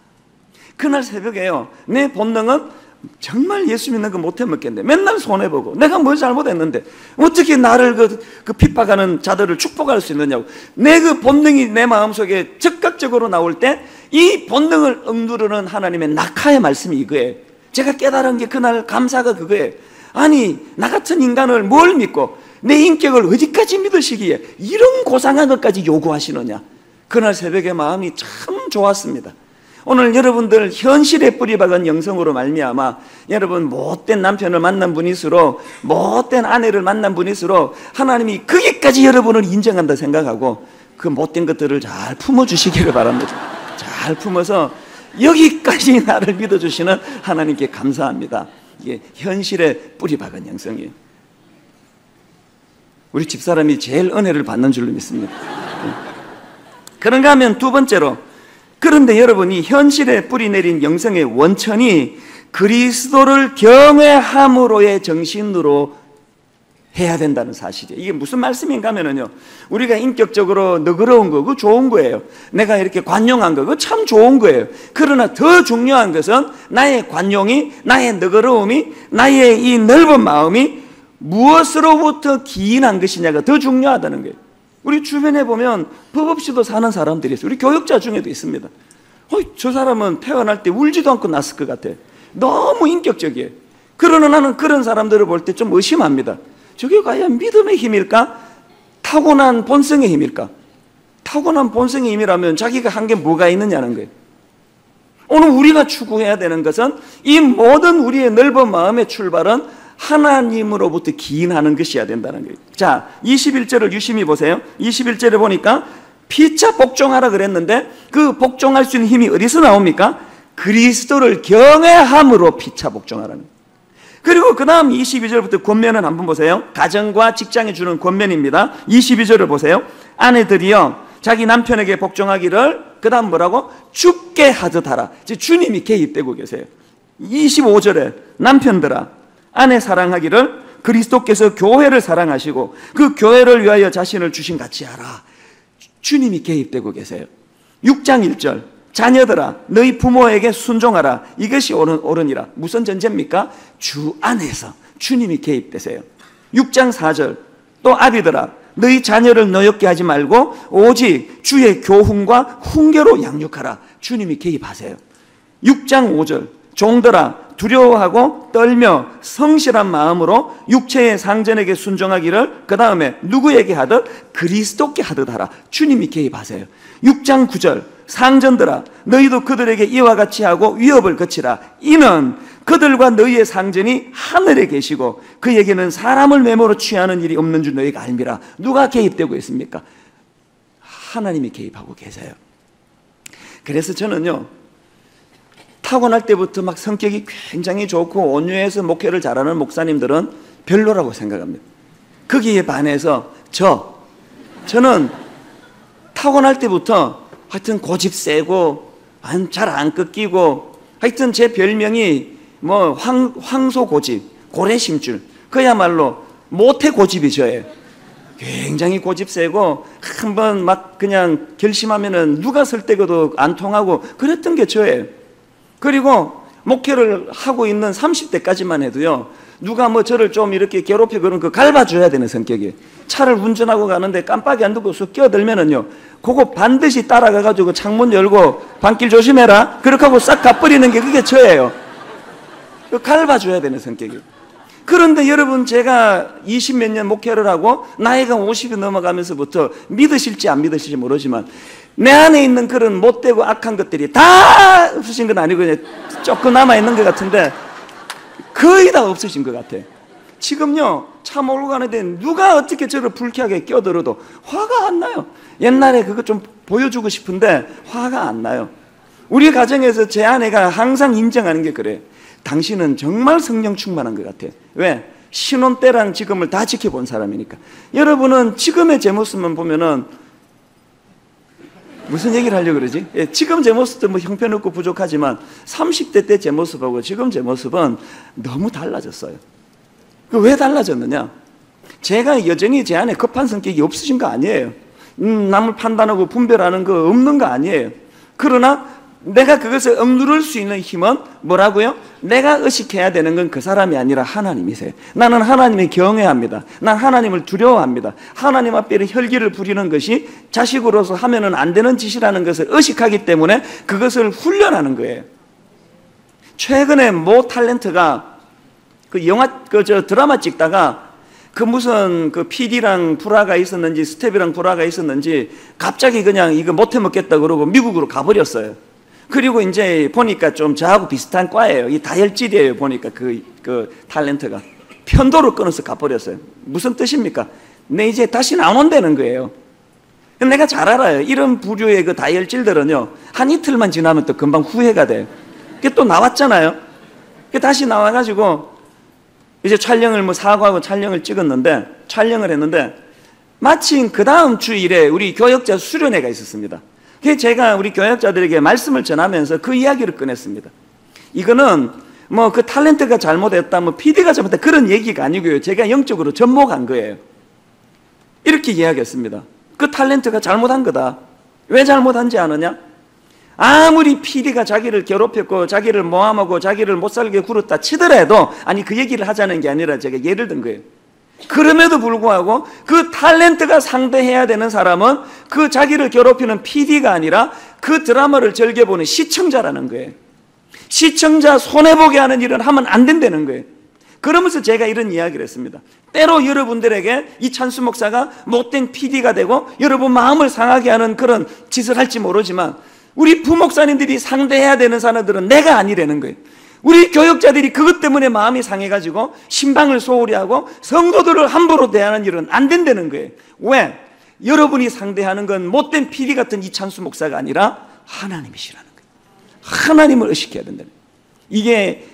그날 새벽에요, 내 본능은 정말 예수 믿는 거 못해 먹겠네. 맨날 손해보고 내가 뭘 잘못했는데 어떻게 나를 그 핍박하는 자들을 축복할 수 있느냐고. 내 그 본능이 내 마음속에 즉각적으로 나올 때 이 본능을 억누르는 하나님의 낙하의 말씀이 이거예요. 제가 깨달은 게 그날 감사가 그거예요. 아니, 나 같은 인간을 뭘 믿고 내 인격을 어디까지 믿으시기에 이런 고상한 것까지 요구하시느냐. 그날 새벽에 마음이 참 좋았습니다. 오늘 여러분들 현실에 뿌리박은 영성으로 말미암아 여러분 못된 남편을 만난 분일수록 못된 아내를 만난 분일수록 하나님이 거기까지 여러분을 인정한다 생각하고 그 못된 것들을 잘 품어주시기를 바랍니다. 잘 품어서 여기까지 나를 믿어주시는 하나님께 감사합니다. 이게 현실에 뿌리박은 영성이에요. 우리 집사람이 제일 은혜를 받는 줄로 믿습니다. 그런가 하면 두 번째로, 그런데 여러분이 현실에 뿌리내린 영성의 원천이 그리스도를 경외함으로의 정신으로 해야 된다는 사실이에요. 이게 무슨 말씀인가 하면요, 우리가 인격적으로 너그러운 거, 그거 좋은 거예요. 내가 이렇게 관용한 거, 그거 참 좋은 거예요. 그러나 더 중요한 것은 나의 관용이, 나의 너그러움이, 나의 이 넓은 마음이 무엇으로부터 기인한 것이냐가 더 중요하다는 거예요. 우리 주변에 보면 법 없이도 사는 사람들이 있어요. 우리 교육자 중에도 있습니다. 저 사람은 태어날 때 울지도 않고 났을 것 같아. 너무 인격적이에요. 그러나 나는 그런 사람들을 볼 때 좀 의심합니다. 저게 과연 믿음의 힘일까? 타고난 본성의 힘일까? 타고난 본성의 힘이라면 자기가 한 게 뭐가 있느냐는 거예요. 오늘 우리가 추구해야 되는 것은 이 모든 우리의 넓은 마음의 출발은 하나님으로부터 기인하는 것이어야 된다는 거예요. 자, 21절을 유심히 보세요. 21절에 보니까 피차 복종하라 그랬는데 그 복종할 수 있는 힘이 어디서 나옵니까? 그리스도를 경외함으로 피차 복종하라는 거예요. 그리고 그 다음 22절부터 권면을 한번 보세요. 가정과 직장에 주는 권면입니다. 22절을 보세요. 아내들이요, 자기 남편에게 복종하기를 그 다음 뭐라고? 죽게 하듯 하라. 주님이 개입되고 계세요. 25절에 남편들아, 아내 사랑하기를 그리스도께서 교회를 사랑하시고 그 교회를 위하여 자신을 주신 같이 하라. 주님이 개입되고 계세요. 6장 1절 자녀들아 너희 부모에게 순종하라. 이것이 옳으니라. 무슨 전제입니까? 주 안에서 주님이 개입되세요. 6장 4절 또 아비들아 너희 자녀를 노엽게 하지 말고 오직 주의 교훈과 훈계로 양육하라. 주님이 개입하세요. 6장 5절 종들아 두려워하고 떨며 성실한 마음으로 육체의 상전에게 순종하기를 그 다음에 누구에게 하듯 그리스도께 하듯 하라. 주님이 개입하세요. 6장 9절 상전들아 너희도 그들에게 이와 같이 하고 위협을 거치라. 이는 그들과 너희의 상전이 하늘에 계시고 그에게는 사람을 메모로 취하는 일이 없는 줄 너희가 알미라. 누가 개입되고 있습니까? 하나님이 개입하고 계세요. 그래서 저는요, 타고날 때부터 막 성격이 굉장히 좋고 온유해서 목회를 잘하는 목사님들은 별로라고 생각합니다. 거기에 반해서 저는 타고날 때부터 하여튼 고집 세고 잘 안 꺾이고 하여튼 제 별명이 뭐 황소 고집, 고래 심줄, 그야말로 모태 고집이 저예요. 굉장히 고집 세고 한번 막 그냥 결심하면은 누가 설득어도 안 통하고 그랬던 게 저예요. 그리고 목회를 하고 있는 30대까지만 해도요, 누가 뭐 저를 좀 이렇게 괴롭혀 그러면 그 갈아줘야 되는 성격이에요. 차를 운전하고 가는데 깜빡이 안 두고 쑥 끼어들면은요, 그거 반드시 따라가가지고 창문 열고 반길 조심해라 그렇게 하고 싹 가버리는 게 그게 저예요. 갈아줘야 되는 성격이에요. 그런데 여러분, 제가 20몇 년 목회를 하고 나이가 50이 넘어가면서부터 믿으실지 안 믿으실지 모르지만 내 안에 있는 그런 못되고 악한 것들이 다 없어진 건 아니고 그냥 조금 남아있는 것 같은데 거의 다 없어진 것 같아요. 지금요, 차 몰고 가는데 누가 어떻게 저를 불쾌하게 껴들어도 화가 안 나요. 옛날에 그거 좀 보여주고 싶은데 화가 안 나요. 우리 가정에서 제 아내가 항상 인정하는 게 그래요. 당신은 정말 성령 충만한 것 같아요. 왜? 신혼 때랑 지금을 다 지켜본 사람이니까. 여러분은 지금의 제 모습만 보면은 무슨 얘기를 하려고 그러지? 예, 지금 제 모습도 뭐 형편없고 부족하지만 30대 때 제 모습하고 지금 제 모습은 너무 달라졌어요. 왜 달라졌느냐? 제가 여전히 제 안에 급한 성격이 없으신 거 아니에요. 남을 판단하고 분별하는 거 없는 거 아니에요. 그러나 내가 그것을 억누를 수 있는 힘은 뭐라고요? 내가 의식해야 되는 건 그 사람이 아니라 하나님이세요. 나는 하나님을 경외합니다. 난 하나님을 두려워합니다. 하나님 앞에 혈기를 부리는 것이 자식으로서 하면은 안 되는 짓이라는 것을 의식하기 때문에 그것을 훈련하는 거예요. 최근에 모 탤런트가 그 영화, 드라마 찍다가 그 무슨 그 PD랑 불화가 있었는지 스텝이랑 불화가 있었는지 갑자기 그냥 이거 못해 먹겠다 그러고 미국으로 가버렸어요. 그리고 이제 보니까 좀 저하고 비슷한 과예요. 이 다혈질이에요. 보니까 그 탤런트가 편도를 끊어서 가버렸어요. 무슨 뜻입니까? 내 이제 다시 안 온다는 거예요. 내가 잘 알아요. 이런 부류의 그 다혈질들은요, 한 이틀만 지나면 또 금방 후회가 돼요. 그게 또 나왔잖아요. 다시 나와가지고 이제 촬영을 뭐 사고하고 촬영을 찍었는데, 촬영을 했는데 마침 그 다음 주일에 우리 교역자 수련회가 있었습니다. 그래서 제가 우리 교역자들에게 말씀을 전하면서 그 이야기를 꺼냈습니다. 이거는 뭐 그 탤런트가 잘못했다, 뭐 PD가 잘못했다 그런 얘기가 아니고요. 제가 영적으로 접목한 거예요. 이렇게 이야기했습니다. 그 탤런트가 잘못한 거다. 왜 잘못한지 아느냐? 아무리 PD가 자기를 괴롭혔고 자기를 모함하고 자기를 못살게 굴었다 치더라도, 아니 그 얘기를 하자는 게 아니라 제가 예를 든 거예요. 그럼에도 불구하고 그 탤런트가 상대해야 되는 사람은 그 자기를 괴롭히는 PD가 아니라 그 드라마를 즐겨보는 시청자라는 거예요. 시청자 손해보게 하는 일은 하면 안 된다는 거예요. 그러면서 제가 이런 이야기를 했습니다. 때로 여러분들에게 이 찬수 목사가 못된 PD가 되고 여러분 마음을 상하게 하는 그런 짓을 할지 모르지만 우리 부목사님들이 상대해야 되는 사람들은 내가 아니라는 거예요. 우리 교역자들이 그것 때문에 마음이 상해가지고 신방을 소홀히 하고 성도들을 함부로 대하는 일은 안 된다는 거예요. 왜? 여러분이 상대하는 건 못된 PD 같은 이찬수 목사가 아니라 하나님이시라는 거예요. 하나님을 의식해야 된다는 거예요. 이게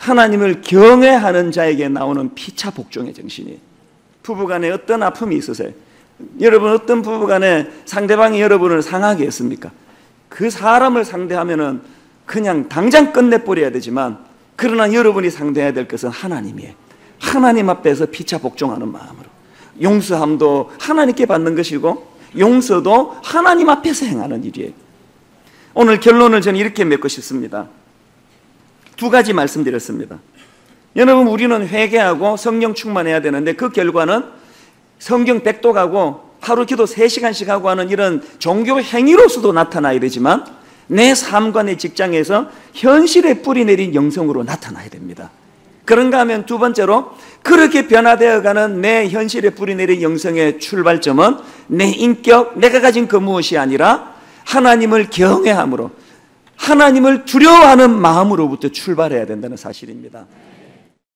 하나님을 경외하는 자에게 나오는 피차 복종의 정신이에요. 부부간에 어떤 아픔이 있으세요? 여러분, 어떤 부부간에 상대방이 여러분을 상하게 했습니까? 그 사람을 상대하면은 그냥 당장 끝내버려야 되지만, 그러나 여러분이 상대해야 될 것은 하나님이에요. 하나님 앞에서 피차 복종하는 마음으로. 용서함도 하나님께 받는 것이고 용서도 하나님 앞에서 행하는 일이에요. 오늘 결론을 저는 이렇게 맺고 싶습니다. 두 가지 말씀드렸습니다. 여러분, 우리는 회개하고 성령 충만해야 되는데 그 결과는 성경 백독하고 하루 기도 3시간씩 하고 하는 이런 종교 행위로서도 나타나야 되지만 내 삶과 내 직장에서 현실에 뿌리 내린 영성으로 나타나야 됩니다. 그런가 하면 두 번째로, 그렇게 변화되어가는 내 현실에 뿌리 내린 영성의 출발점은 내 인격, 내가 가진 그 무엇이 아니라 하나님을 경외함으로, 하나님을 두려워하는 마음으로부터 출발해야 된다는 사실입니다.